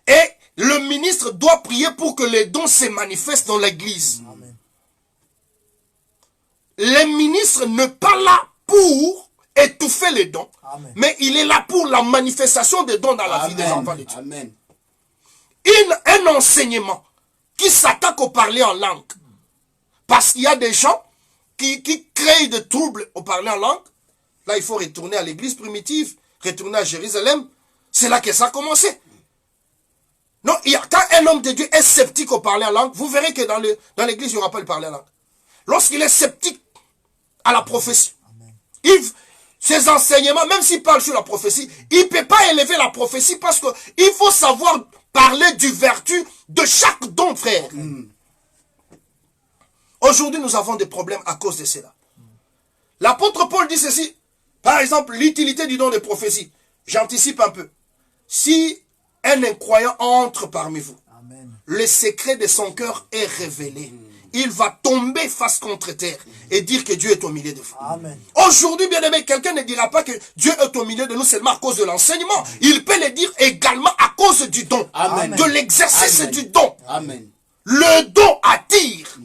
Et le ministre doit prier pour que les dons se manifestent dans l'église. Le ministre n'est pas là pour étouffer les dons, Amen. Mais il est là pour la manifestation des dons dans la Amen. Vie des enfants de Dieu. Amen. Un enseignement qui s'attaque au parler en langue. Parce qu'il y a des gens qui créent des troubles au parler en langue. Là, il faut retourner à l'église primitive, retourner à Jérusalem. C'est là que ça a commencé. Non, quand un homme de Dieu est sceptique au parler en langue, vous verrez que dans l'église, il n'y aura pas le parler en langue. Lorsqu'il est sceptique à la prophétie, ses enseignements, même s'il parle sur la prophétie, il ne peut pas élever la prophétie parce qu'il faut savoir parler du vertu de chaque don, frère. Aujourd'hui, nous avons des problèmes à cause de cela. L'apôtre Paul dit ceci, par exemple, l'utilité du don de prophétie. J'anticipe un peu. Si un incroyant entre parmi vous, Amen. Le secret de son cœur est révélé. Il va tomber face contre terre et dire que Dieu est au milieu de vous. Aujourd'hui, bien aimé, quelqu'un ne dira pas que Dieu est au milieu de nous seulement à cause de l'enseignement. Il peut le dire également à cause du don, Amen. De l'exercice du don. Amen. Le don attire.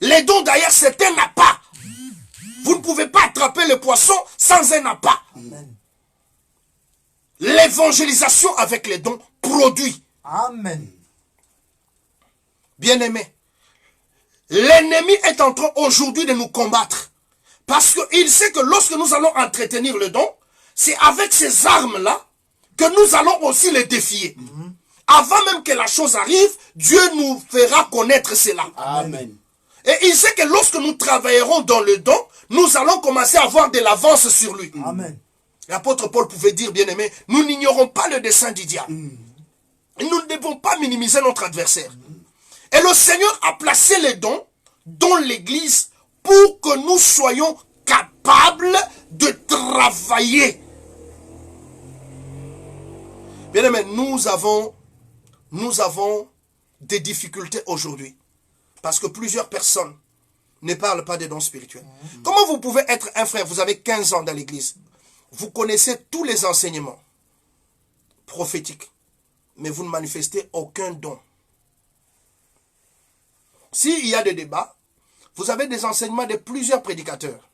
Les dons d'ailleurs, c'est un appât. Vous ne pouvez pas attraper le poisson sans un appât. L'évangélisation avec les dons produit. Amen. Bien-aimé, l'ennemi est en train aujourd'hui de nous combattre. Parce qu'il sait que lorsque nous allons entretenir le don, c'est avec ces armes-là que nous allons aussi les défier. Avant même que la chose arrive, Dieu nous fera connaître cela. Amen. Et il sait que lorsque nous travaillerons dans le don, nous allons commencer à avoir de l'avance sur lui. Amen. L'apôtre Paul pouvait dire, bien-aimé, nous n'ignorons pas le dessein du diable. Nous ne devons pas minimiser notre adversaire. Et le Seigneur a placé les dons dans l'église pour que nous soyons capables de travailler. Bien-aimé, nous avons des difficultés aujourd'hui. Parce que plusieurs personnes ne parlent pas des dons spirituels. Comment vous pouvez être un frère, vous avez 15 ans dans l'église, vous connaissez tous les enseignements prophétiques, mais vous ne manifestez aucun don. S'il y a des débats, vous avez des enseignements de plusieurs prédicateurs.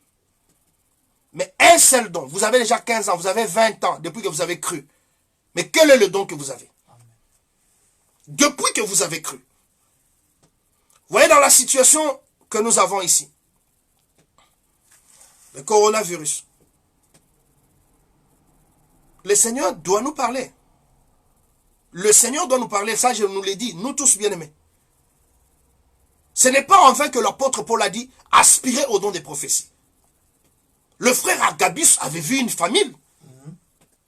Mais un seul don, vous avez déjà 15 ans, vous avez 20 ans depuis que vous avez cru. Mais quel est le don que vous avez? Depuis que vous avez cru. Vous voyez dans la situation que nous avons ici, le coronavirus, le Seigneur doit nous parler. Le Seigneur doit nous parler, ça je nous l'ai dit, nous tous bien-aimés. Ce n'est pas en vain que l'apôtre Paul a dit, aspirer au don des prophéties. Le frère Agabus avait vu une famille.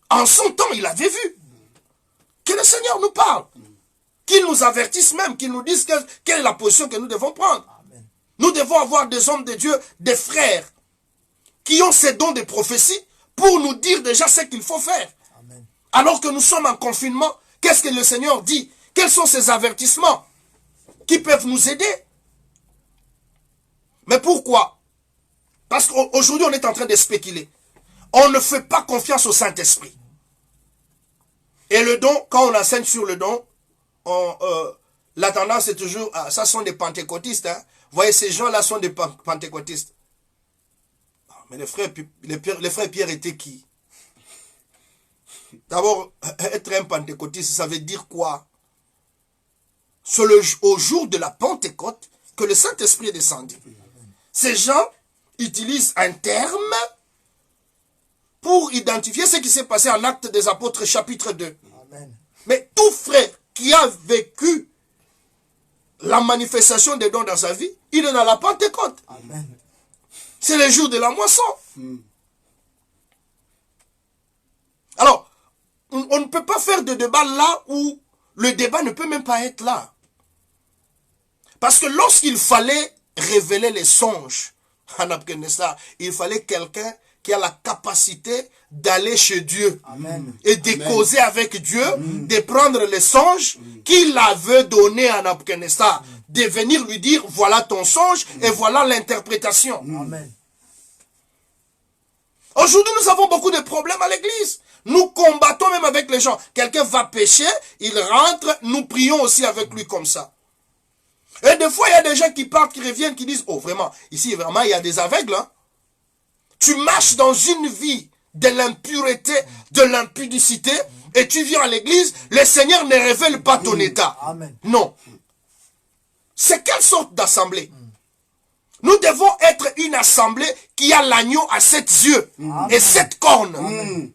En son temps, il avait vu. Que le Seigneur nous parle. Qu'il nous avertisse même, qu'il nous dise quelle est la position que nous devons prendre. Amen. Nous devons avoir des hommes de Dieu, des frères, qui ont ces dons de prophétie pour nous dire déjà ce qu'il faut faire. Amen. Alors que nous sommes en confinement, qu'est-ce que le Seigneur dit? Quels sont ces avertissements qui peuvent nous aider? Mais pourquoi? Parce qu'aujourd'hui, on est en train de spéculer. On ne fait pas confiance au Saint-Esprit. Et le don, quand on enseigne sur le don, la tendance est toujours, ça sont des pentecôtistes. Hein. Vous voyez, ces gens-là sont des pentecôtistes. Mais le frère Pierre était qui? D'abord, être un pentecôtiste, ça veut dire quoi? C'est au jour de la Pentecôte que le Saint-Esprit est descendu. Ces gens utilisent un terme pour identifier ce qui s'est passé en Actes des Apôtres chapitre 2. Amen. Mais tout frère qui a vécu la manifestation des dons dans sa vie, il est dans la Pentecôte. C'est le jour de la moisson. Alors, on ne peut pas faire de débat là où le débat ne peut même pas être là. Parce que lorsqu'il fallait révéler les songes à Nabucodonosor. Il fallait quelqu'un qui a la capacité d'aller chez Dieu. Amen. Et de Amen. causer avec Dieu, de prendre les songes qu'il avait donnés à Nabucodonosor, de venir lui dire, voilà ton songe et voilà l'interprétation. Amen. Aujourd'hui, nous avons beaucoup de problèmes à l'église. Nous combattons même avec les gens. Quelqu'un va pécher, il rentre, nous prions aussi avec lui comme ça. Et des fois, il y a des gens qui partent, qui reviennent, qui disent, oh vraiment, ici vraiment, il y a des aveugles. Hein? Tu marches dans une vie de l'impureté, de l'impudicité, et tu viens à l'église, le Seigneur ne révèle pas ton état. Amen. Non. C'est quelle sorte d'assemblée? Nous devons être une assemblée qui a l'agneau à 7 yeux et 7 cornes.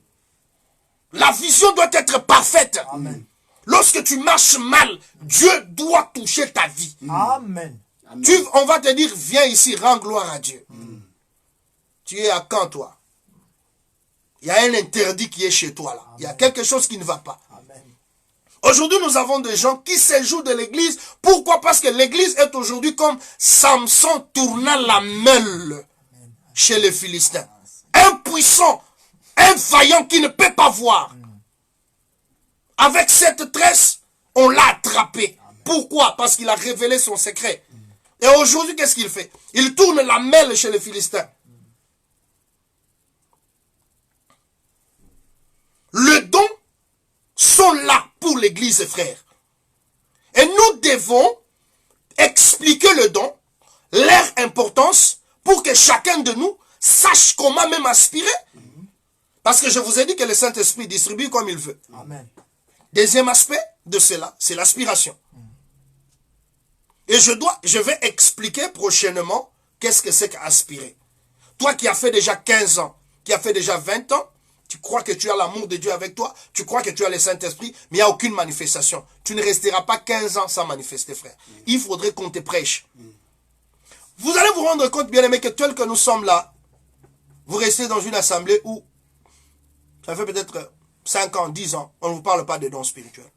La vision doit être parfaite. Amen. Lorsque tu marches mal, Dieu doit toucher ta vie. Amen. On va te dire, viens ici, rends gloire à Dieu. Tu es à quand, toi? Il y a un interdit qui est chez toi, là. Il y a quelque chose qui ne va pas. Amen. Aujourd'hui, nous avons des gens qui se jouent de l'église. Pourquoi? Parce que l'église est aujourd'hui comme Samson tournant la meule chez les Philistins. Un puissant, un vaillant qui ne peut pas voir. Avec cette tresse, on l'a attrapé. Pourquoi? Parce qu'il a révélé son secret. Et aujourd'hui, qu'est-ce qu'il fait? Il tourne la mêle chez les Philistins. Les dons sont là pour l'église, frère. Et nous devons expliquer le don, leur importance, pour que chacun de nous sache comment même aspirer. Parce que je vous ai dit que le Saint-Esprit distribue comme il veut. Amen. Deuxième aspect de cela, c'est l'aspiration. Et je vais expliquer prochainement qu'est-ce que c'est qu'aspirer. Toi qui as fait déjà 15 ans, qui as fait déjà 20 ans, tu crois que tu as l'amour de Dieu avec toi, tu crois que tu as le Saint-Esprit, mais il n'y a aucune manifestation. Tu ne resteras pas 15 ans sans manifester, frère. Il faudrait qu'on te prêche. Vous allez vous rendre compte, bien aimés, que tel que nous sommes là, vous restez dans une assemblée où, ça fait peut-être 5 ans, 10 ans, on ne vous parle pas de dons spirituels.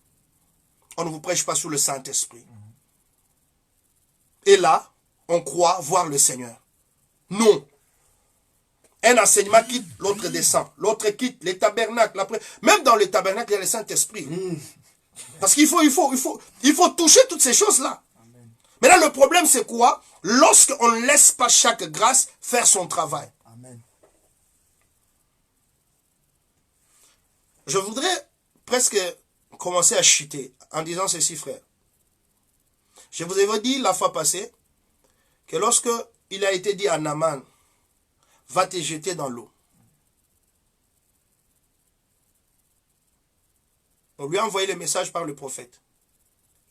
On ne vous prêche pas sous le Saint-Esprit. Et là, on croit voir le Seigneur. Non. Un enseignement quitte, l'autre descend. L'autre quitte les tabernacles. Après, même dans les tabernacles, il y a le Saint-Esprit. Parce qu'il faut toucher toutes ces choses-là. Mais là, le problème, c'est quoi? Lorsqu'on ne laisse pas chaque grâce faire son travail. Amen. Je voudrais presque commencer à chuter en disant ceci, frère. Je vous avais dit la fois passée que lorsque il a été dit à Naaman, va te jeter dans l'eau. On lui a envoyé le message par le prophète.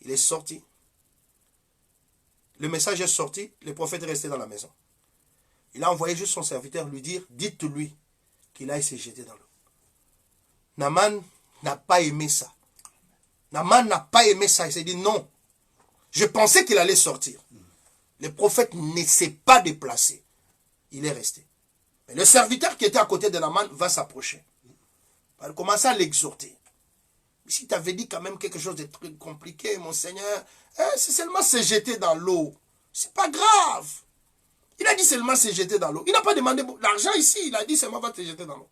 Il est sorti. Le message est sorti, le prophète est resté dans la maison. Il a envoyé juste son serviteur lui dire, dites-lui qu'il aille se jeter dans l'eau. Naaman n'a pas aimé ça. Naaman n'a pas aimé ça. Il s'est dit non. Je pensais qu'il allait sortir. Le prophète ne s'est pas déplacé. Il est resté. Mais le serviteur qui était à côté de Naaman va s'approcher. Il va commencer à l'exhorter. Si tu avais dit quand même quelque chose de très compliqué, mon Seigneur, c'est seulement se jeter dans l'eau. C'est pas grave. Il a dit seulement se jeter dans l'eau. Il n'a pas demandé l'argent ici. Il a dit seulement va te jeter dans l'eau.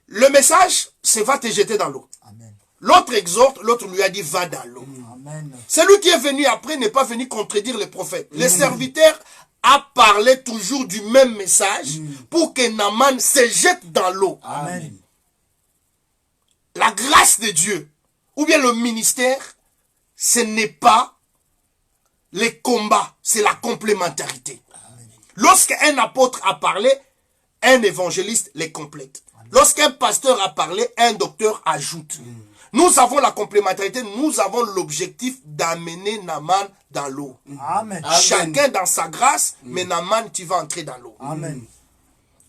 Le message, c'est va te jeter dans l'eau. Amen. L'autre exhorte, l'autre lui a dit va dans l'eau. Amen. Celui qui est venu après n'est pas venu contredire le prophète. Le serviteur a parlé toujours du même message pour que Naaman se jette dans l'eau. Amen. La grâce de Dieu, ou bien le ministère, ce n'est pas les combats, c'est la complémentarité. Lorsqu'un apôtre a parlé, un évangéliste les complète. Lorsqu'un pasteur a parlé, un docteur ajoute. Nous avons la complémentarité, nous avons l'objectif d'amener Naaman dans l'eau. Amen. Chacun dans sa grâce, mais Naaman, tu vas entrer dans l'eau. Amen.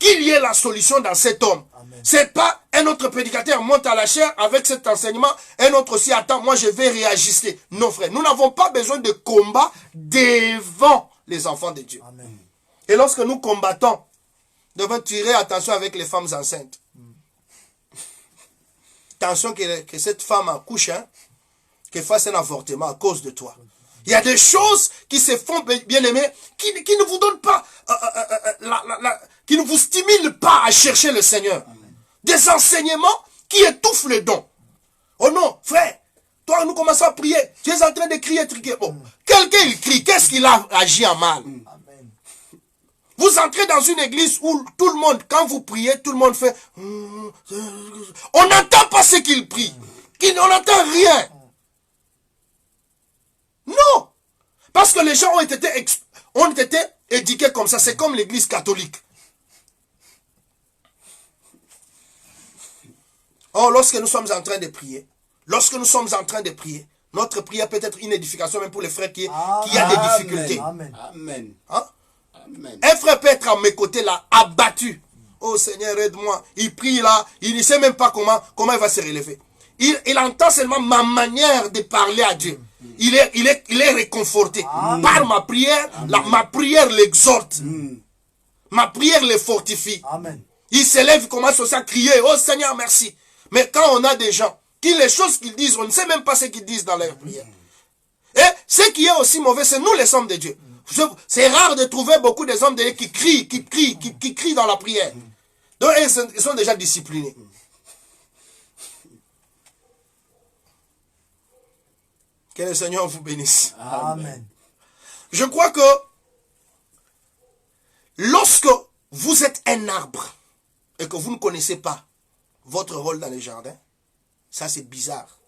Qu'il y ait la solution dans cet homme. C'est pas un autre prédicateur monte à la chair avec cet enseignement, un autre aussi attend, moi je vais réajuster. Non frère, nous n'avons pas besoin de combat devant les enfants de Dieu. Amen. Et lorsque nous combattons, nous devons tirer attention avec les femmes enceintes. Attention que cette femme accouche, qu'elle fasse un avortement à cause de toi. Il y a des choses qui se font, bien aimés, qui ne vous donnent pas, qui ne vous stimulent pas à chercher le Seigneur. Amen. Des enseignements qui étouffent le don. Oh non, frère, toi, nous commençons à prier. Tu es en train de crier, triquer. Bon, quelqu'un, il crie. Qu'est-ce qu'il a agi en mal? Amen. Vous entrez dans une église où tout le monde, quand vous priez, tout le monde fait... On n'entend pas ce qu'il prie. On n'entend rien. Non. Parce que les gens ont été éduqués comme ça. C'est comme l'église catholique. Or, lorsque nous sommes en train de prier, notre prière peut être une édification même pour les frères qui a des difficultés. Amen. Amen. Hein? Amen. Un frère peut être à mes côtés là, abattu. Oh Seigneur, aide-moi. Il prie là, il ne sait même pas comment il va se relever. Il entend seulement ma manière de parler à Dieu. Il est réconforté. Amen. Par ma prière, ma prière l'exhorte. Ma prière le fortifie. Amen. Il s'élève, il commence aussi à crier, oh Seigneur, merci. Mais quand on a des gens qui, les choses qu'ils disent, on ne sait même pas ce qu'ils disent dans leur prière. Et ce qui est aussi mauvais, c'est nous les hommes de Dieu. C'est rare de trouver beaucoup des hommes de Dieu qui crient dans la prière. Donc ils sont déjà disciplinés. Que le Seigneur vous bénisse. Amen. Je crois que lorsque vous êtes un arbre et que vous ne connaissez pas votre rôle dans les jardins, ça c'est bizarre.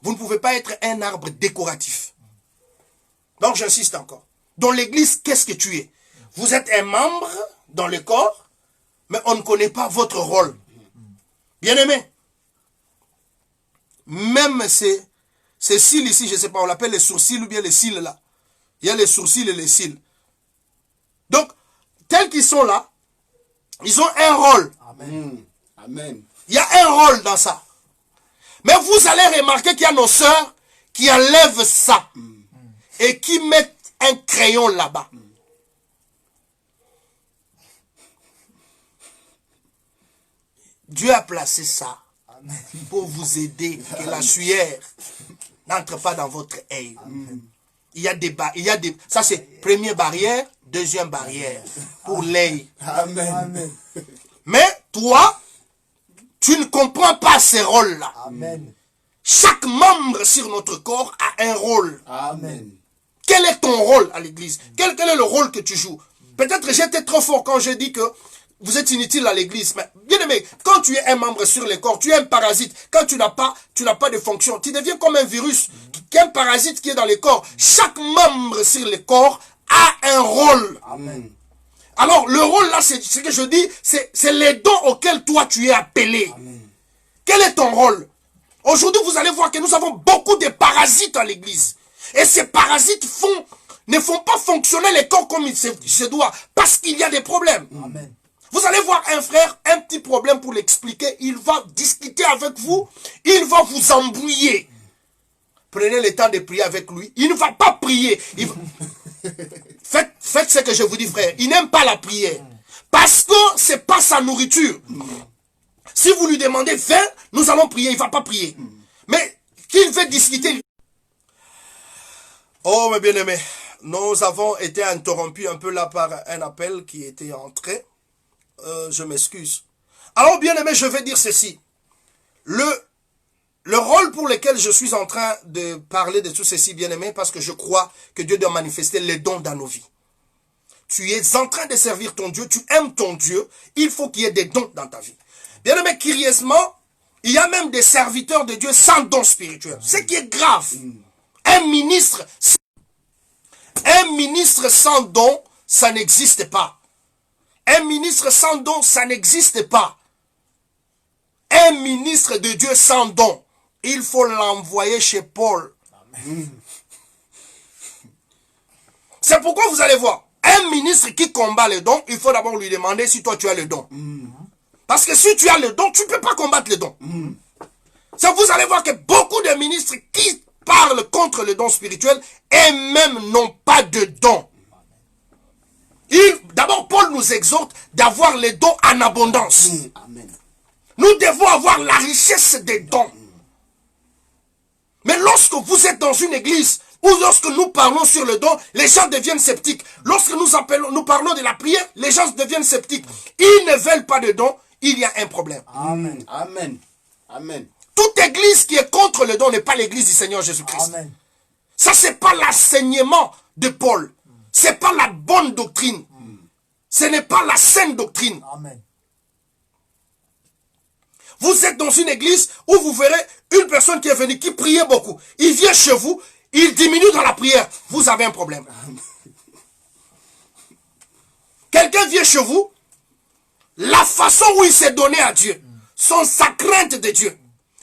Vous ne pouvez pas être un arbre décoratif. Donc j'insiste encore. Dans l'église, qu'est-ce que tu es? Vous êtes un membre dans le corps, mais on ne connaît pas votre rôle. Bien-aimé, même ces cils ici, je ne sais pas, on l'appelle les sourcils ou bien les cils là. Il y a les sourcils et les cils. Donc, tels qu'ils sont là, ils ont un rôle. Amen. Amen. Il y a un rôle dans ça. Mais vous allez remarquer qu'il y a nos sœurs qui enlèvent ça et qui mettent un crayon là-bas. Dieu a placé ça pour vous aider, que la sueur n'entre pas dans votre œil. Il y a des, ça c'est première barrière, deuxième barrière pour l'œil. Amen. Mais toi, tu ne comprends pas ces rôles-là. Amen. Chaque membre sur notre corps a un rôle. Amen. Quel est ton rôle à l'église? Quel est le rôle que tu joues? Peut-être j'étais trop fort quand j'ai dit que vous êtes inutile à l'église. Mais bien aimé, quand tu es un membre sur le corps, tu es un parasite. Quand tu n'as pas de fonction, tu deviens comme un virus, un parasite qui est dans le corps. Chaque membre sur le corps a un rôle. Amen. Alors, le rôle là, c'est ce que je dis, c'est les dons auxquels toi tu es appelé. Amen. Quel est ton rôle? Aujourd'hui, vous allez voir que nous avons beaucoup de parasites à l'église. Et ces parasites ne font pas fonctionner les corps comme il se doit, parce qu'il y a des problèmes. Amen. Vous allez voir un frère, un petit problème pour l'expliquer, il va discuter avec vous, il va vous embrouiller. Prenez le temps de prier avec lui, il ne va pas prier. Faites ce que je vous dis, frère. Il n'aime pas la prière. Parce que ce n'est pas sa nourriture. Si vous lui demandez, viens, nous allons prier, il ne va pas prier. Mais qu'il veut discuter. Oh, mes bien-aimés, nous avons été interrompus un peu là par un appel qui était entré. Je m'excuse. Alors, bien-aimés, je vais dire ceci. Le rôle pour lequel je suis en train de parler de tout ceci, bien-aimé, parce que je crois que Dieu doit manifester les dons dans nos vies. Tu es en train de servir ton Dieu, tu aimes ton Dieu, il faut qu'il y ait des dons dans ta vie. Bien-aimé, curieusement, il y a même des serviteurs de Dieu sans dons spirituels. Ce qui est grave. Un ministre sans don, ça n'existe pas. Un ministre sans don, ça n'existe pas. Un ministre de Dieu sans don, il faut l'envoyer chez Paul. C'est pourquoi vous allez voir, un ministre qui combat les dons, il faut d'abord lui demander si toi tu as le don. Parce que si tu as le don, tu ne peux pas combattre le don. Ça, vous allez voir que beaucoup de ministres qui parlent contre le don spirituel, eux-mêmes n'ont pas de don. D'abord, Paul nous exhorte d'avoir les dons en abondance. Amen. Nous devons avoir la richesse des dons. Mais lorsque vous êtes dans une église, Ou lorsque nous parlons sur le don, les gens deviennent sceptiques. Lorsque nous parlons de la prière, les gens deviennent sceptiques. Ils ne veulent pas de don, il y a un problème. Amen. Amen. Amen. Toute église qui est contre le don n'est pas l'église du Seigneur Jésus-Christ. Amen. Ça, c'est pas l'enseignement de Paul. C'est pas la bonne doctrine. Ce n'est pas la saine doctrine. Amen. Vous êtes dans une église où vous verrez une personne qui est venue, qui priait beaucoup. Il vient chez vous, il diminue dans la prière. Vous avez un problème. Quelqu'un vient chez vous, la façon où il s'est donné à Dieu, sa crainte de Dieu.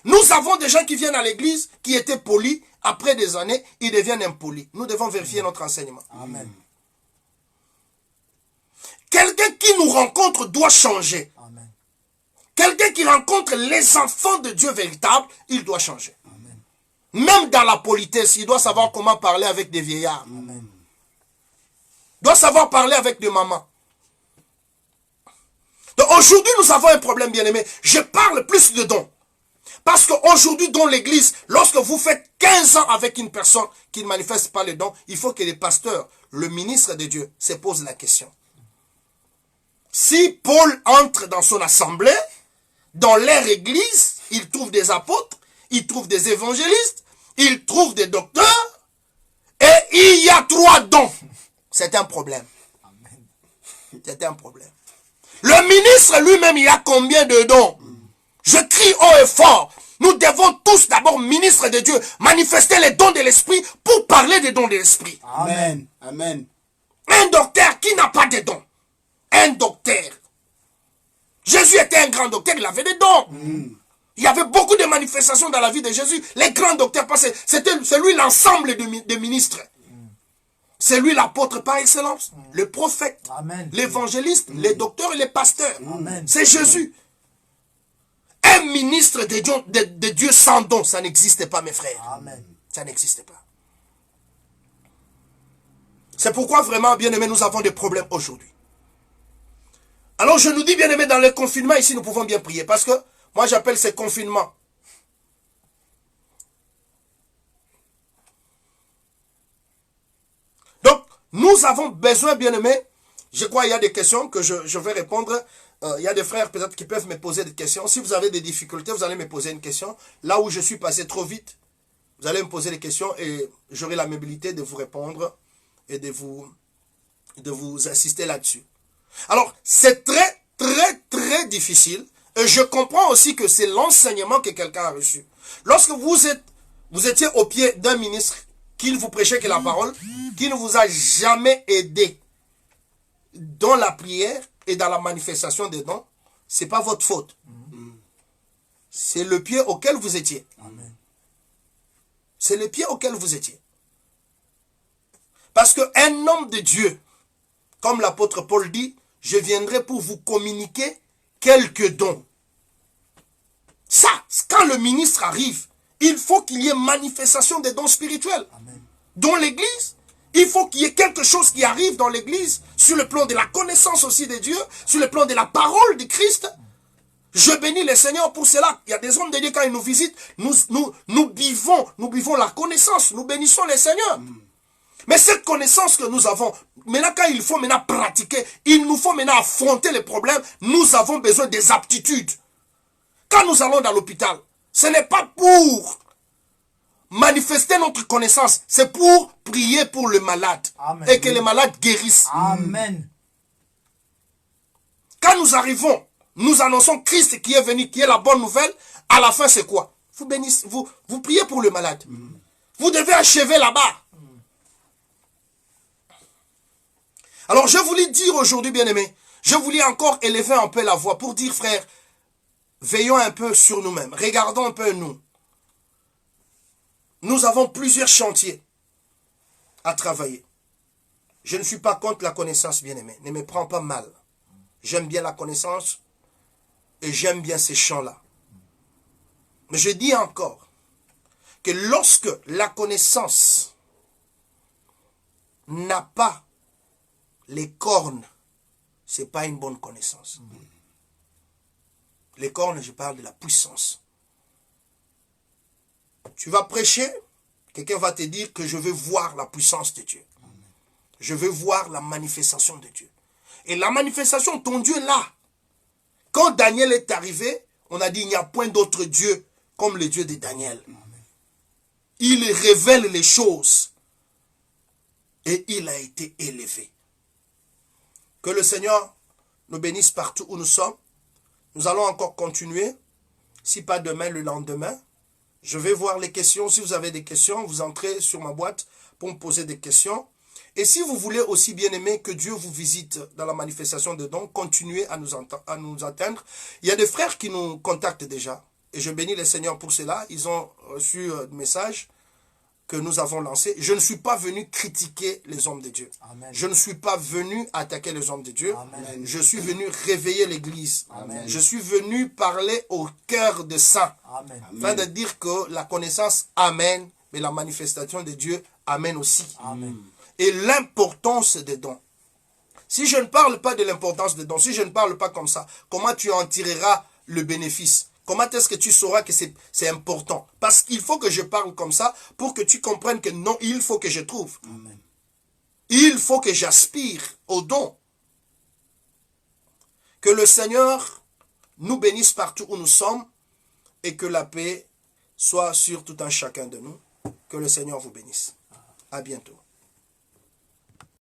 Nous avons des gens qui viennent à l'église, qui étaient polis, après des années, ils deviennent impolis. Nous devons vérifier notre enseignement. Amen. Quelqu'un qui nous rencontre doit changer. Amen. Quelqu'un qui rencontre les enfants de Dieu véritables, il doit changer. Amen. Même dans la politesse, il doit savoir comment parler avec des vieillards. Amen. Il doit savoir parler avec des mamans. Donc aujourd'hui, nous avons un problème, bien-aimé. Je parle plus de dons. Parce qu'aujourd'hui, dans l'église, lorsque vous faites 15 ans avec une personne qui ne manifeste pas les dons, il faut que les pasteurs, le ministre de Dieu, se posent la question. Si Paul entre dans son assemblée, dans leur église, il trouve des apôtres, il trouve des évangélistes, il trouve des docteurs, et il y a 3 dons. C'est un problème. C'est un problème. Le ministre lui-même, il a combien de dons? Je crie haut et fort. Nous devons tous d'abord, ministres de Dieu, manifester les dons de l'esprit pour parler des dons de l'esprit. Amen. Amen. Un docteur qui n'a pas de dons. Un docteur. Jésus était un grand docteur, il avait des dons. Il y avait beaucoup de manifestations dans la vie de Jésus. Les grands docteurs, parce que c'est lui l'ensemble des ministres. C'est lui l'apôtre par excellence, le prophète, l'évangéliste, les docteurs et les pasteurs. C'est Jésus. Un ministre de Dieu sans don, ça n'existe pas, mes frères. Amen. Ça n'existe pas. C'est pourquoi vraiment, bien-aimés, nous avons des problèmes aujourd'hui. Alors je nous dis, bien-aimés, dans le confinement, ici, nous pouvons bien prier. Parce que moi, j'appelle ces confinements. Donc, nous avons besoin, bien-aimés, je crois qu'il y a des questions que je vais répondre. Il y a des frères peut-être qui peuvent me poser des questions. Si vous avez des difficultés, vous allez me poser une question. Là où je suis passé trop vite, vous allez me poser des questions et j'aurai l'amabilité de vous répondre et de vous assister là-dessus. Alors, c'est très, très, très difficile. Et je comprends aussi que c'est l'enseignement que quelqu'un a reçu. Lorsque vous étiez au pied d'un ministre, qu'il vous prêchait que la parole, qui ne vous a jamais aidé dans la prière et dans la manifestation des dons, ce n'est pas votre faute. C'est le pied auquel vous étiez. C'est le pied auquel vous étiez. Parce qu'un homme de Dieu, comme l'apôtre Paul dit, je viendrai pour vous communiquer quelques dons. Ça, quand le ministre arrive, il faut qu'il y ait manifestation des dons spirituels. Dans l'église, il faut qu'il y ait quelque chose qui arrive dans l'église, sur le plan de la connaissance aussi de Dieu, sur le plan de la parole de Christ. Je bénis le Seigneur pour cela. Il y a des hommes de Dieu, quand ils nous visitent, nous buvons la connaissance, nous bénissons le Seigneur. Mais cette connaissance que nous avons, maintenant quand il faut maintenant pratiquer, il nous faut maintenant affronter les problèmes, nous avons besoin des aptitudes. Quand nous allons dans l'hôpital, ce n'est pas pour manifester notre connaissance, c'est pour prier pour le malade. Amen. Et que le malade guérisse. Amen. Quand nous arrivons, nous annonçons Christ qui est venu, qui est la bonne nouvelle. À la fin, c'est quoi? Vous bénissez, vous priez pour le malade. Vous devez achever là-bas. Alors, je voulais dire aujourd'hui, bien-aimés, je voulais encore élever un peu la voix pour dire, frère, veillons un peu sur nous-mêmes. Regardons un peu nous. Nous avons plusieurs chantiers à travailler. Je ne suis pas contre la connaissance, bien-aimé. Ne me prends pas mal. J'aime bien la connaissance et j'aime bien ces champs-là. Mais je dis encore que lorsque la connaissance n'a pas les cornes, ce n'est pas une bonne connaissance. Les cornes, je parle de la puissance. Tu vas prêcher Quelqu'un va te dire que je veux voir la puissance de Dieu. Je veux voir la manifestation de Dieu. Et la manifestation, ton Dieu là. Quand Daniel est arrivé, on a dit il n'y a point d'autre Dieu comme le Dieu de Daniel. Il révèle les choses. Et il a été élevé. Que le Seigneur nous bénisse partout où nous sommes. Nous allons encore continuer. Si pas demain, le lendemain. Je vais voir les questions. Si vous avez des questions, vous entrez sur ma boîte pour me poser des questions. Et si vous voulez aussi, bien aimé, que Dieu vous visite dans la manifestation de dons, continuez à nous atteindre. Il y a des frères qui nous contactent déjà. Et je bénis le Seigneur pour cela. Ils ont reçu le message que nous avons lancé. Je ne suis pas venu critiquer les hommes de Dieu. Amen. Je ne suis pas venu attaquer les hommes de Dieu. Amen. Je suis venu réveiller l'Église. Je suis venu parler au cœur de saints. Afin de dire que la connaissance amène, mais la manifestation de Dieu amène aussi. Amen. Et l'importance des dons. Si je ne parle pas de l'importance des dons, si je ne parle pas comme ça, comment tu en tireras le bénéfice? Comment est-ce que tu sauras que c'est important? Parce qu'il faut que je parle comme ça pour que tu comprennes que non, il faut que je trouve. Amen. Il faut que j'aspire aux dons. Que le Seigneur nous bénisse partout où nous sommes et que la paix soit sur tout un chacun de nous. Que le Seigneur vous bénisse. À bientôt.